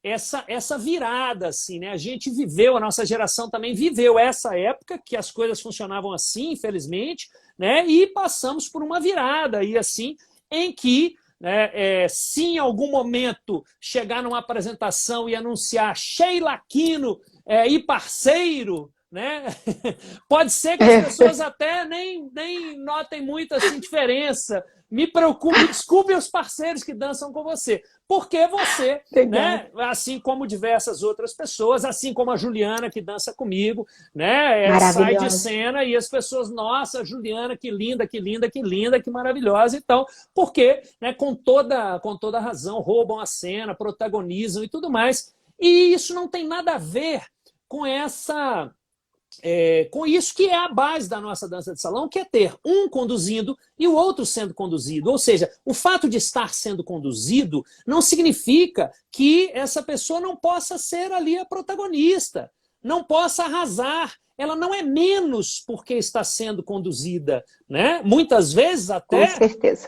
essa virada, assim, né, a gente viveu, a nossa geração também viveu essa época que as coisas funcionavam assim, infelizmente, né, e passamos por uma virada aí, assim, em que se em algum momento chegar numa apresentação e anunciar Sheila Aquino e parceiro, né? Pode ser que as pessoas até nem notem muito assim, diferença. Me desculpe os parceiros que dançam com você. Porque você, né, assim como diversas outras pessoas, assim como a Juliana que dança comigo, né, sai de cena e as pessoas, nossa, Juliana, que linda, que linda, que linda, que maravilhosa. Então, porque, né, com toda razão, roubam a cena, protagonizam e tudo mais. E isso não tem nada a ver com com isso que é a base da nossa dança de salão, que é ter um conduzindo e o outro sendo conduzido. Ou seja, o fato de estar sendo conduzido não significa que essa pessoa não possa ser ali a protagonista, não possa arrasar. Ela não é menos porque está sendo conduzida, né? Muitas vezes até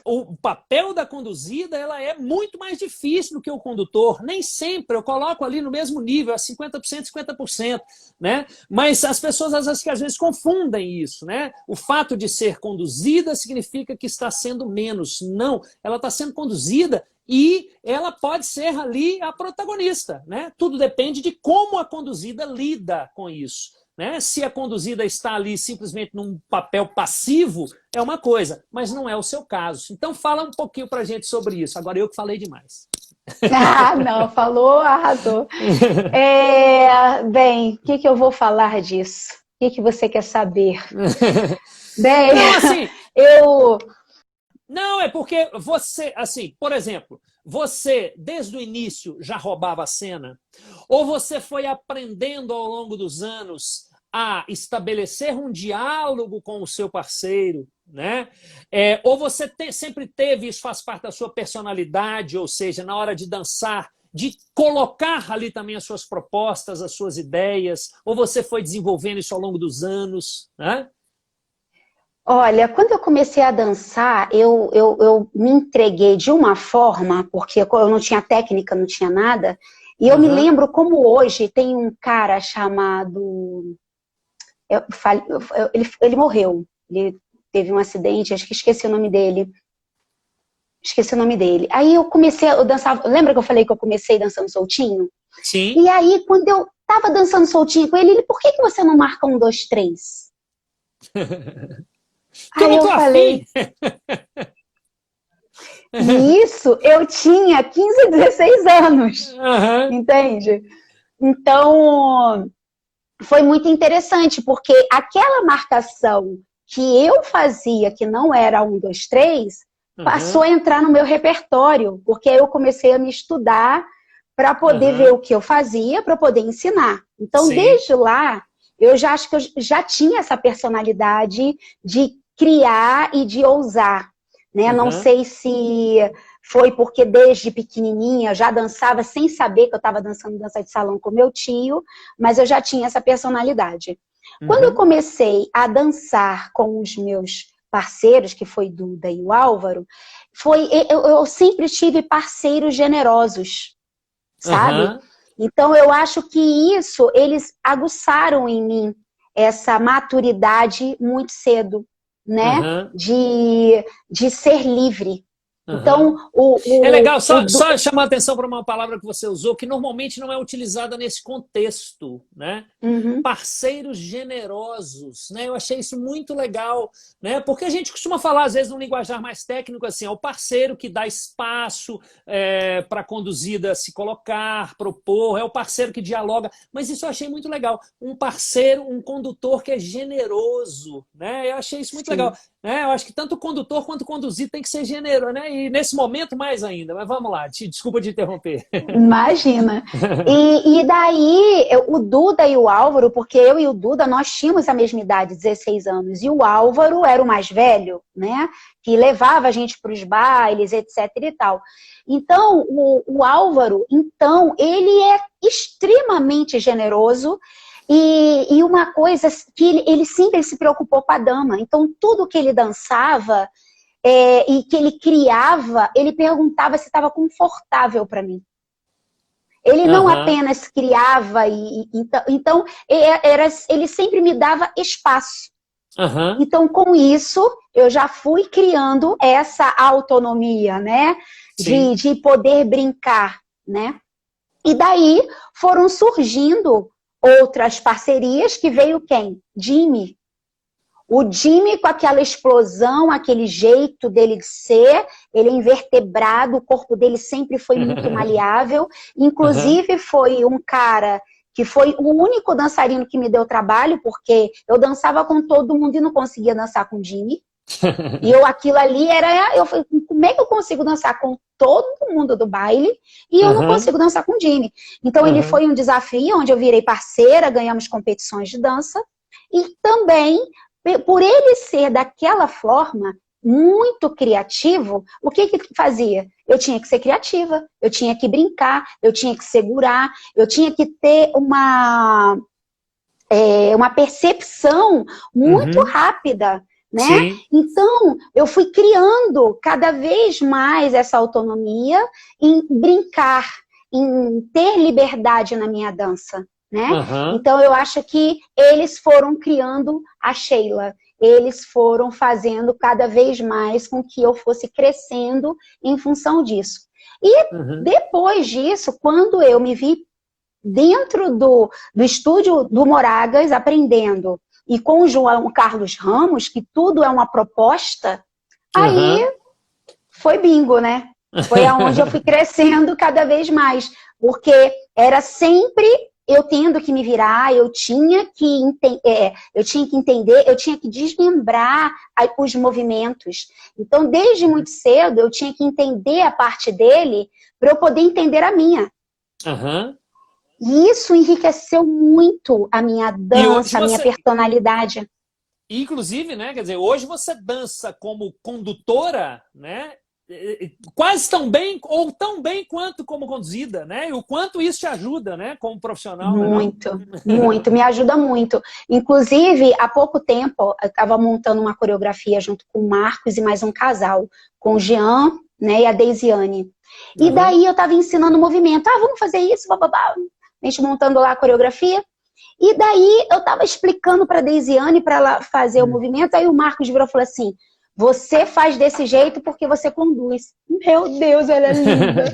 o papel da conduzida ela é muito mais difícil do que o condutor. Nem sempre eu coloco ali no mesmo nível, a 50%, 50%, né? Mas as pessoas às vezes confundem isso, né? O fato de ser conduzida significa que está sendo menos. Não, ela está sendo conduzida e ela pode ser ali a protagonista, né? Tudo depende de como a conduzida lida com isso, né? Se a conduzida está ali simplesmente num papel passivo, é uma coisa, mas não é o seu caso. Então fala um pouquinho pra gente sobre isso. Agora eu que falei demais. Ah, não, falou, arrasou. Bem, o que que eu vou falar disso? O que que você quer saber? Bem, Não, assim, eu... não, é porque você, assim, por exemplo, você desde o início já roubava a cena? Ou você foi aprendendo ao longo dos anos a estabelecer um diálogo com o seu parceiro, né? Ou você sempre teve, isso faz parte da sua personalidade, ou seja, na hora de dançar, de colocar ali também as suas propostas, as suas ideias, ou você foi desenvolvendo isso ao longo dos anos, né? Olha, quando eu comecei a dançar, eu me entreguei de uma forma, porque eu não tinha técnica, não tinha nada, e eu me Aham. lembro como hoje tem um cara chamado... ele morreu, ele teve um acidente, acho que esqueci o nome dele. Esqueci o nome dele. Aí eu comecei, eu dançava, lembra que eu falei que eu comecei dançando soltinho? Sim. E aí, quando eu tava dançando soltinho com ele, por que que você não marca 1, 2, 3? Que eu Aí não eu tô afim. falei, e isso eu tinha 15, 16 anos, Aham. entende? Então, foi muito interessante, porque aquela marcação que eu fazia, que não era 1, 2, 3, passou Aham. a entrar no meu repertório, porque aí eu comecei a me estudar para poder ver Aham. o que eu fazia, para poder ensinar. Então, Sim. desde lá, eu já acho que eu já tinha essa personalidade de criar e de ousar, né? Não Aham. sei se foi porque desde pequenininha eu já dançava sem saber que eu estava dançando dança de salão com meu tio, mas eu já tinha essa personalidade. Quando eu Uhum. comecei a dançar com os meus parceiros, que foi Duda e o Álvaro, eu sempre tive parceiros generosos, sabe? Aham. Então eu acho que isso, eles aguçaram em mim essa maturidade muito cedo, né? Aham. De ser livre. Então, Aham. É legal, só chamar a atenção para uma palavra que você usou, que normalmente não é utilizada nesse contexto, né? Uhum, Parceiros generosos, né? Eu achei isso muito legal, né? Porque a gente costuma falar, às vezes, num linguajar mais técnico, assim, é o parceiro que dá espaço para a conduzida se colocar, propor, é o parceiro que dialoga, mas isso eu achei muito legal. Um parceiro, um condutor que é generoso, né? Eu achei isso muito legal. sim. Eu acho que tanto o condutor quanto o conduzido tem que ser generoso, né? E nesse momento mais ainda. Mas vamos lá, desculpa de interromper. Imagina. E daí, o Duda e o Álvaro, porque eu e o Duda, nós tínhamos a mesma idade, 16 anos, e o Álvaro era o mais velho, né? Que levava a gente para os bailes, etc e tal. Então, o Álvaro, então, ele é extremamente generoso e uma coisa que ele sempre se preocupou com a dama. Então, tudo que ele dançava e que ele criava, ele perguntava se estava confortável para mim. Ele não Aham, apenas criava, então ele sempre me dava espaço. aham, Então, com isso, eu já fui criando essa autonomia, né? sim. De poder brincar, né? E daí foram surgindo outras parcerias que veio quem? Jimmy. O Jimmy, com aquela explosão, aquele jeito dele de ser, ele é invertebrado, o corpo dele sempre foi muito maleável. Aham. Inclusive, foi um cara que foi o único dançarino que me deu trabalho, porque eu dançava com todo mundo e não conseguia dançar com o Jimmy. E aquilo ali era. Eu falei, como é que eu consigo dançar com todo mundo do baile e eu não Aham, consigo dançar com o Jimmy? Então, ele aham, foi um desafio onde eu virei parceira, ganhamos competições de dança. E também, por ele ser daquela forma, muito criativo, o que que fazia? Eu tinha que ser criativa, eu tinha que brincar, eu tinha que segurar, eu tinha que ter uma percepção muito uhum, rápida, né? sim. Então, eu fui criando cada vez mais essa autonomia em brincar, em ter liberdade na minha dança, né? Aham, Então, eu acho que eles foram criando a Sheila, eles foram fazendo cada vez mais com que eu fosse crescendo em função disso. E Uhum. depois disso, quando eu me vi dentro do estúdio do Moragas, aprendendo, e com o João Carlos Ramos, que tudo é uma proposta, aí Uhum. foi bingo, né? Foi aonde eu fui crescendo cada vez mais, porque era sempre eu tendo que me virar, eu tinha que entender, eu tinha que desmembrar os movimentos. Então, desde muito cedo, eu tinha que entender a parte dele para eu poder entender a minha. Uhum. E isso enriqueceu muito a minha E hoje dança, a minha você, personalidade. inclusive, né, quer dizer, hoje você dança como condutora, né, quase tão bem ou tão bem quanto como conduzida, né? E o quanto isso te ajuda, né, como profissional, não é não? Muito, muito, me ajuda muito. Inclusive, há pouco tempo, eu estava montando uma coreografia junto com o Marcos e mais um casal, com o Jean, né, e a Deisiane. E Uhum. daí eu estava ensinando o movimento. Ah, vamos fazer isso, bababá. A gente montando lá a coreografia. E daí eu estava explicando para a Deisiane para ela fazer o movimento. Aí o Marcos virou e falou assim: você faz desse jeito porque você conduz. Meu Deus, ela é linda.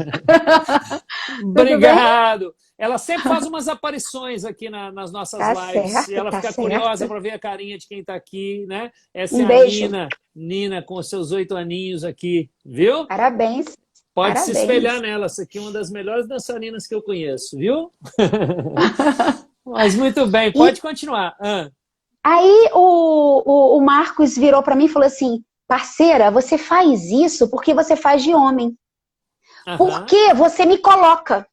Tudo bem? Obrigado. Ela sempre faz umas aparições aqui nas nossas Tá lives e certo, ela tá fica curiosa certo. para ver a carinha de quem está aqui, né? Essa Um é a beijo. Nina com os seus 8 aninhos aqui, viu? Parabéns, Pode se espelhar parabéns. nela. Essa aqui é uma das melhores dançarinas que eu conheço, viu? Mas muito bem, E pode continuar. aí o Marcos virou para mim e falou assim: parceira, você faz isso porque você faz de homem. Aham. Porque você me coloca.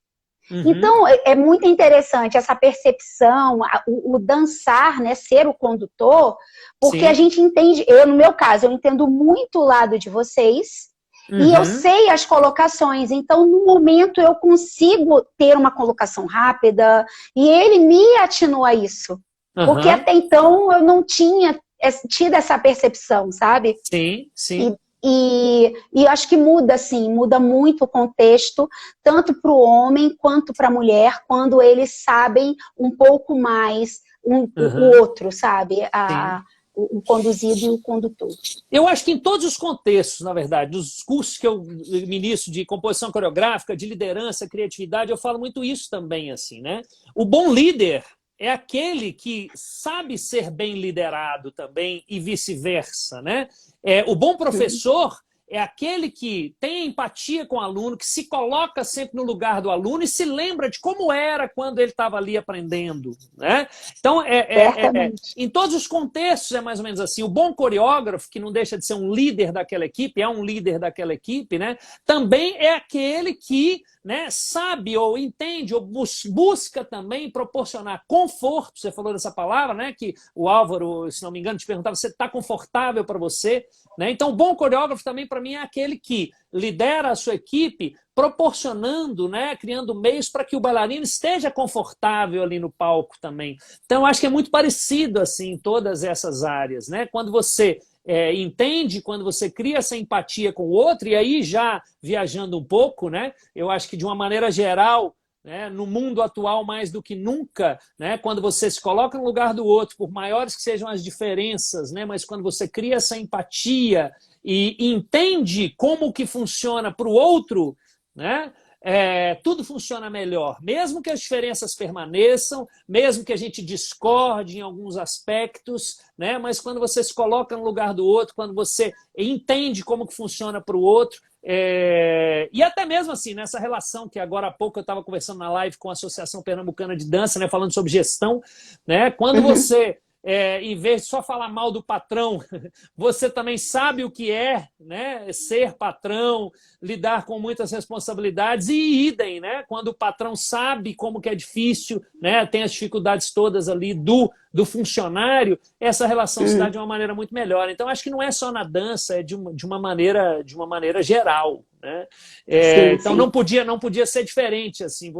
Uhum. Então, é muito interessante essa percepção, o dançar, né, ser o condutor, porque a Sim. gente entende, eu, no meu caso, eu entendo muito o lado de vocês e eu Uhum. sei as colocações. Então, no momento, eu consigo ter uma colocação rápida e ele me atinou a isso. Porque Aham. até então eu não tinha tido essa percepção, sabe? Sim, sim. E, e acho que muda, assim, muda muito o contexto, tanto para o homem quanto para a mulher, quando eles sabem um pouco mais o Aham. outro, sabe? Sim. O conduzido e o condutor. Eu acho que em todos os contextos, na verdade, dos cursos que eu ministro de composição coreográfica, de liderança, criatividade, eu falo muito isso também, assim, né? O bom líder é aquele que sabe ser bem liderado também e vice-versa, né? O bom professor é aquele que tem empatia com o aluno, que se coloca sempre no lugar do aluno e se lembra de como era quando ele estava ali aprendendo, né? Então, Certamente. em todos os contextos é mais ou menos assim. O bom coreógrafo, que não deixa de ser um líder daquela equipe, é um líder daquela equipe, né? Também é aquele que, né, sabe ou entende ou busca também proporcionar conforto. Você falou dessa palavra, né? Que o Álvaro, se não me engano, te perguntava se está confortável para você, né? Então, o bom coreógrafo também, para mim, é aquele que lidera a sua equipe proporcionando, né, criando meios para que o bailarino esteja confortável ali no palco também. Então, eu acho que é muito parecido assim em todas essas áreas, né? Quando você entende, quando você cria essa empatia com o outro, e aí já viajando um pouco, né? Eu acho que de uma maneira geral, né, no mundo atual mais do que nunca, né, quando você se coloca no lugar do outro, por maiores que sejam as diferenças, né, mas quando você cria essa empatia e entende como que funciona para o outro, né, tudo funciona melhor, mesmo que as diferenças permaneçam, mesmo que a gente discorde em alguns aspectos, né? Mas quando você se coloca no lugar do outro, quando você entende como que funciona para o outro, e até mesmo assim, nessa relação que agora há pouco eu estava conversando na live com a Associação Pernambucana de Dança, né, falando sobre gestão, né? Quando Uhum. você, em vez de só falar mal do patrão, você também sabe o que é, né, ser patrão, lidar com muitas responsabilidades e idem, né? Quando o patrão sabe como que é difícil, né, tem as dificuldades todas ali do funcionário, essa relação se dá de uma maneira muito melhor. Então, acho que não é só na dança, é de uma maneira geral, né? Sim, Então, sim. não podia ser diferente, assim,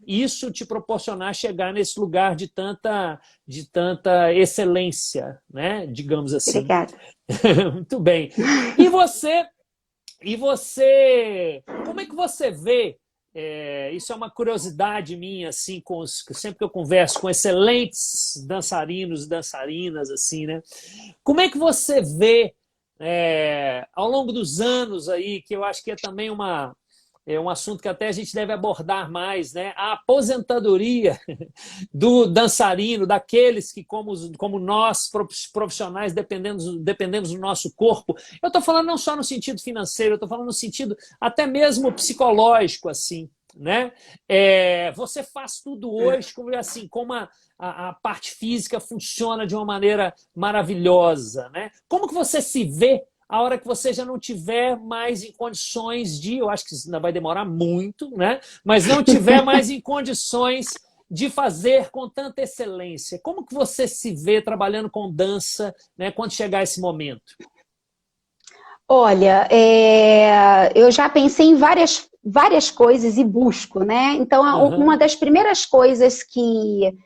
isso te proporcionar chegar nesse lugar de tanta excelência, né? Digamos assim. Obrigada. Muito bem. E você, como é que você vê? Isso é uma curiosidade minha, assim, sempre que eu converso com excelentes dançarinos e dançarinas, assim, né? Como é que você vê ao longo dos anos aí, que eu acho que é também é um assunto que até a gente deve abordar mais, né? A aposentadoria do dançarino, daqueles que, como nós, profissionais, dependemos do nosso corpo. Eu estou falando não só no sentido financeiro, eu estou falando no sentido até mesmo psicológico, assim, né? Você faz tudo hoje, como a parte física funciona de uma maneira maravilhosa, né? Como que você se vê a hora que você já não tiver mais em condições eu acho que isso ainda vai demorar muito, né? Mas não tiver mais em condições de fazer com tanta excelência? Como que você se vê trabalhando com dança, né, quando chegar esse momento? Olha, eu já pensei em várias coisas e busco, né? Então, uma das primeiras coisas que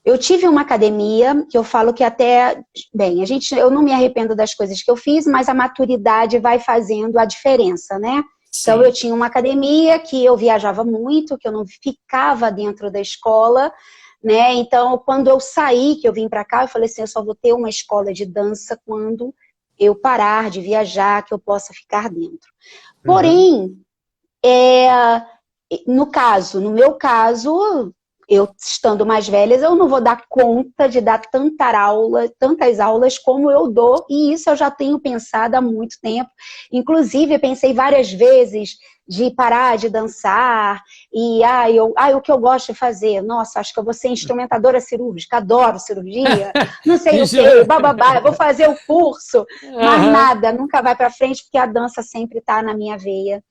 eu tive uma academia, que eu falo que até, bem, eu não me arrependo das coisas que eu fiz, mas a maturidade vai fazendo a diferença, né? Sim. Então, eu tinha uma academia que eu viajava muito, que eu não ficava dentro da escola, né? Então, quando eu saí, que eu vim para cá, eu falei assim, eu só vou ter uma escola de dança quando eu parar de viajar, que eu possa ficar dentro. Porém, no meu caso, eu estando mais velha, eu não vou dar conta de dar tantas aulas como eu dou, e isso eu já tenho pensado há muito tempo. Inclusive, eu pensei várias vezes de parar de dançar, e o que eu gosto de fazer? Nossa, acho que eu vou ser instrumentadora cirúrgica, adoro cirurgia, não sei o quê, bababá, eu vou fazer o curso, mas nada, nunca vai para frente, porque a dança sempre está na minha veia.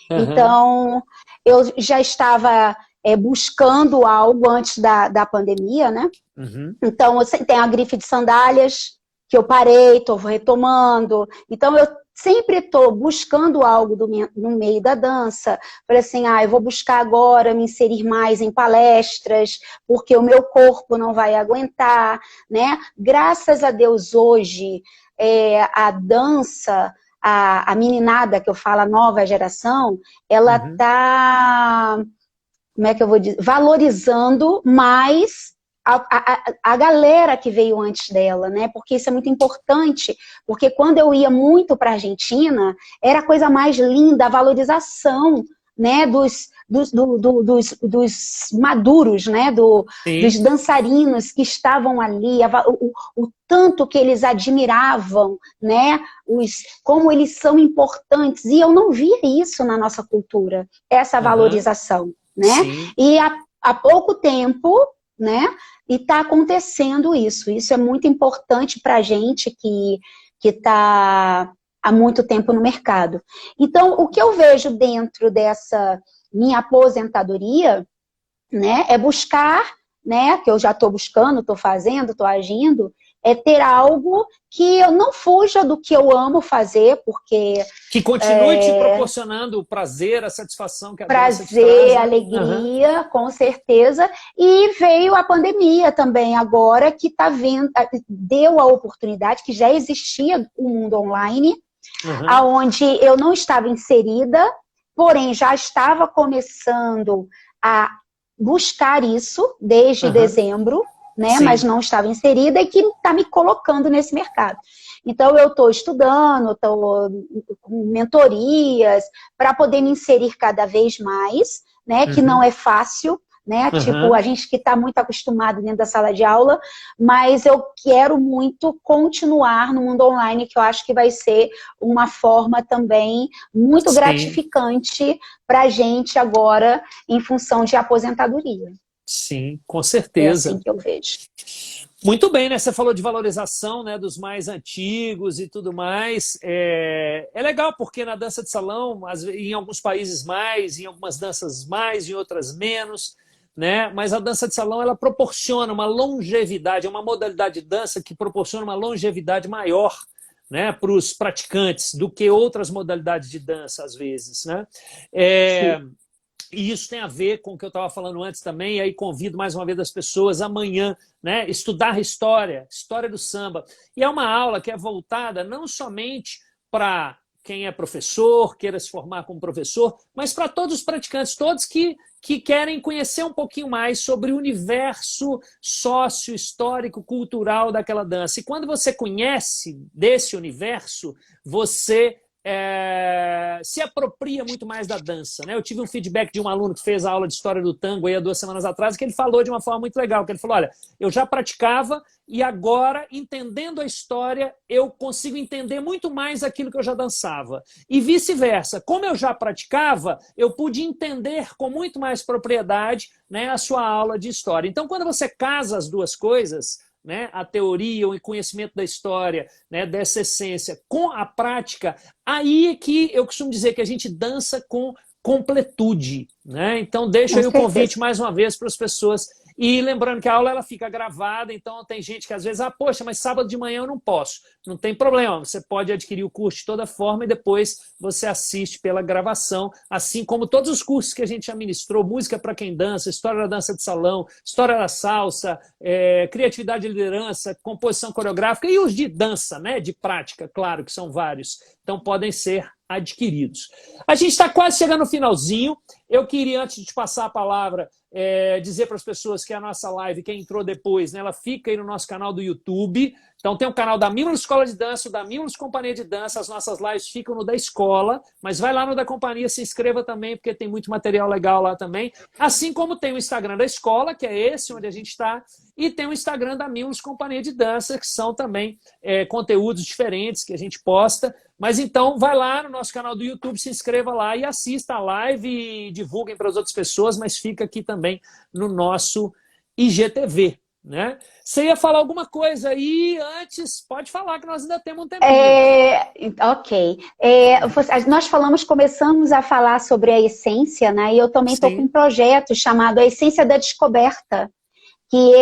Então, eu já estava buscando algo antes da pandemia, né? Então, tem a grife de sandálias, que eu parei, estou retomando. Então, eu sempre estou buscando algo no meio da dança. Falei assim, eu vou buscar agora me inserir mais em palestras, porque o meu corpo não vai aguentar, né? Graças a Deus, hoje, a dança, a meninada que eu falo, a nova geração, ela está, como é que eu vou dizer, valorizando mais a galera que veio antes dela, né? Porque isso é muito importante, porque quando eu ia muito para a Argentina, era a coisa mais linda, a valorização, né, dos maduros, né, dos dançarinos que estavam ali, o tanto que eles admiravam, né, como eles são importantes, e eu não via isso na nossa cultura, essa valorização, né? Sim. E há pouco tempo, né, e está acontecendo isso. Isso é muito importante para a gente que está há muito tempo no mercado. Então, o que eu vejo dentro dessa minha aposentadoria, né, é buscar, né, que eu já estou buscando, estou fazendo, estou agindo, é ter algo que eu não fuja do que eu amo fazer, porque... Que continue te proporcionando o prazer, a satisfação que a dança te traz. Prazer, alegria, com certeza. E veio a pandemia também agora, que deu a oportunidade, que já existia o mundo online, onde eu não estava inserida, porém já estava começando a buscar isso desde dezembro, né? Mas não estava inserida e que está me colocando nesse mercado. Então, eu estou estudando, estou com mentorias para poder me inserir cada vez mais, né? Que não é fácil, né? Tipo, a gente que está muito acostumado dentro da sala de aula, mas eu quero muito continuar no mundo online, que eu acho que vai ser uma forma também muito gratificante para a gente agora, em função de aposentadoria. Sim, com certeza. É assim que eu vejo. Muito bem, né? Você falou de valorização, né, dos mais antigos e tudo mais. É legal porque na dança de salão, em alguns países mais, em algumas danças mais, em outras menos, né? Mas a dança de salão, ela proporciona uma longevidade, é uma modalidade de dança que proporciona uma longevidade maior, né, para os praticantes do que outras modalidades de dança, às vezes, né? E isso tem a ver com o que eu estava falando antes também, e aí convido mais uma vez as pessoas amanhã, né, estudar história do samba. E é uma aula que é voltada não somente para quem é professor, queira se formar como professor, mas para todos os praticantes, todos que querem conhecer um pouquinho mais sobre o universo sócio, histórico, cultural daquela dança. E quando você conhece desse universo, você se apropria muito mais da dança, né? Eu tive um feedback de um aluno que fez a aula de história do tango aí há 2 semanas atrás, que ele falou de uma forma muito legal, que ele falou, olha, eu já praticava e agora, entendendo a história, eu consigo entender muito mais aquilo que eu já dançava. E vice-versa, como eu já praticava, eu pude entender com muito mais propriedade, né, a sua aula de história. Então, quando você casa as duas coisas, né, a teoria, o conhecimento da história, né, dessa essência, com a prática, aí é que eu costumo dizer que a gente dança com completude. Né? Então, deixo aí o convite mais uma vez para as pessoas. E lembrando que a aula ela fica gravada, então tem gente que às vezes, poxa, mas sábado de manhã eu não posso. Não tem problema, você pode adquirir o curso de toda forma e depois você assiste pela gravação, assim como todos os cursos que a gente já ministrou, música para quem dança, história da dança de salão, história da salsa, criatividade e liderança, composição coreográfica e os de dança, né, de prática, claro, que são vários. Então podem ser adquiridos. A gente está quase chegando no finalzinho. Eu queria, antes de passar a palavra, dizer para as pessoas que a nossa live, quem entrou depois, né, ela fica aí no nosso canal do YouTube. Então tem o canal da Mimos Escola de Dança, da Mimos Companhia de Dança, as nossas lives ficam no da escola, mas vai lá no da companhia, se inscreva também, porque tem muito material legal lá também. Assim como tem o Instagram da escola, que é esse onde a gente está, e tem o Instagram da Mimos Companhia de Dança, que são também conteúdos diferentes que a gente posta. Mas então, vai lá no nosso canal do YouTube, se inscreva lá e assista a live e divulguem para as outras pessoas, mas fica aqui também no nosso IGTV. Né? Você ia falar alguma coisa aí antes? Pode falar que nós ainda temos um tempinho. Ok. Nós começamos a falar sobre a essência, né? E eu também estou com um projeto chamado A Essência da Descoberta, que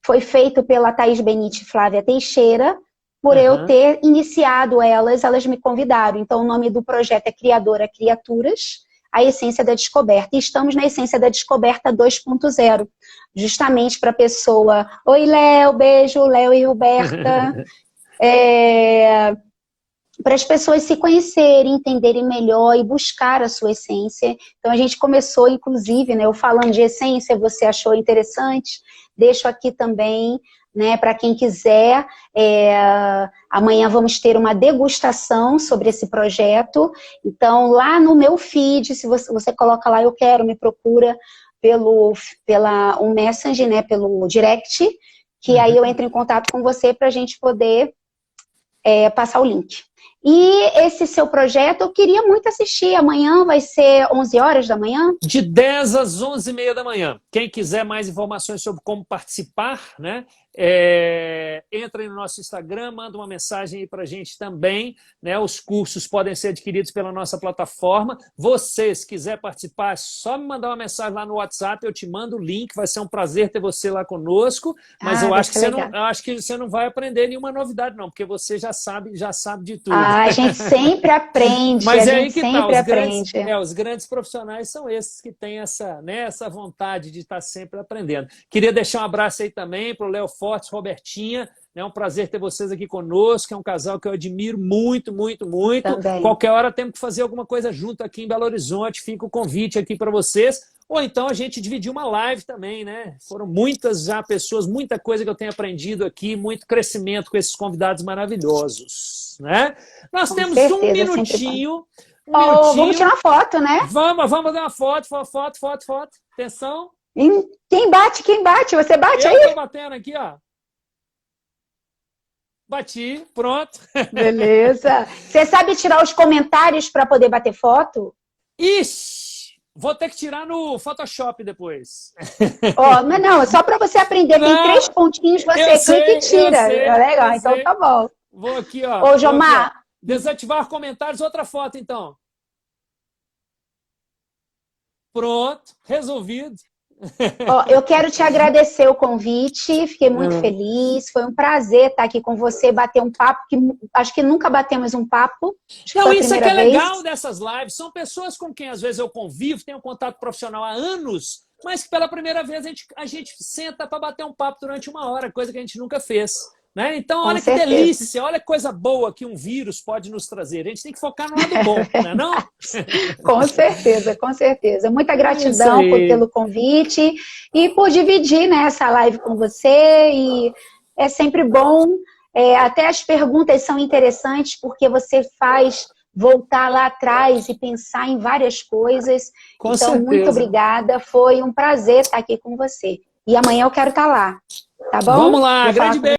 foi feito pela Thaís Benite e Flávia Teixeira. Por eu ter iniciado elas me convidaram. Então, o nome do projeto é Criadora Criaturas, a Essência da Descoberta. E estamos na Essência da Descoberta 2.0, justamente para a pessoa... Oi, Léo, beijo, Léo e Roberta. Para as pessoas se conhecerem, entenderem melhor e buscar a sua essência. Então, a gente começou, inclusive, né, eu falando de essência, você achou interessante, deixo aqui também... Né, para quem quiser, amanhã vamos ter uma degustação sobre esse projeto. Então, lá no meu feed, se você coloca lá, eu quero, me procura pelo Messenger, né, pelo direct, que aí eu entro em contato com você para a gente poder passar o link. E esse seu projeto, eu queria muito assistir. Amanhã vai ser 11 horas da manhã? De 10 às 11h30 da manhã. Quem quiser mais informações sobre como participar, né, entra aí no nosso Instagram, manda uma mensagem aí para a gente também. Né, os cursos podem ser adquiridos pela nossa plataforma. Você, se quiser participar, é só me mandar uma mensagem lá no WhatsApp, eu te mando o link. Vai ser um prazer ter você lá conosco. Mas eu acho que você não vai aprender nenhuma novidade, não, porque você já sabe de tudo. A gente sempre aprende. Mas é aí que tá. Os grandes profissionais são esses que têm essa vontade de estar sempre aprendendo. Queria deixar um abraço aí também para o Léo Fortes, Robertinha. É um prazer ter vocês aqui conosco. É um casal que eu admiro muito, muito, muito. Também. Qualquer hora temos que fazer alguma coisa junto aqui em Belo Horizonte. Fica o convite aqui para vocês. Ou então a gente dividir uma live também, né? Foram muitas já pessoas, muita coisa que eu tenho aprendido aqui, muito crescimento com esses convidados maravilhosos, né? Nós temos um minutinho. Vamos tirar uma foto, né? Vamos fazer uma foto. Atenção. Quem bate? Você bate aí? Eu tô batendo aqui, ó. Bati, pronto. Beleza. Você sabe tirar os comentários para poder bater foto? Ixi! Vou ter que tirar no Photoshop depois. Mas não, só para você aprender. Tem 3 pontinhos, você clica e tira. Legal, então tá bom. Vou aqui, ó. Ô, Jomar. Aqui, ó. Desativar comentários, outra foto, então. Pronto, resolvido. Eu quero te agradecer o convite, fiquei muito feliz, foi um prazer estar aqui com você, bater um papo, que acho que nunca batemos um papo. Não, isso é que é legal dessas lives, são pessoas com quem às vezes eu convivo, tenho contato profissional há anos, mas que pela primeira vez a gente senta para bater um papo durante 1 hora, coisa que a gente nunca fez. Né? Então, olha que delícia, olha que coisa boa que um vírus pode nos trazer. A gente tem que focar no lado bom, não é não? Com certeza, com certeza. Muita gratidão pelo convite e por dividir, né, essa live com você. E é sempre bom Até as perguntas são interessantes porque você faz voltar lá atrás e pensar em várias coisas. Com Então, certeza. muito obrigada. Foi um prazer estar aqui com você. E amanhã eu quero estar lá, tá bom? Vamos lá, Vou falar grande com beijo.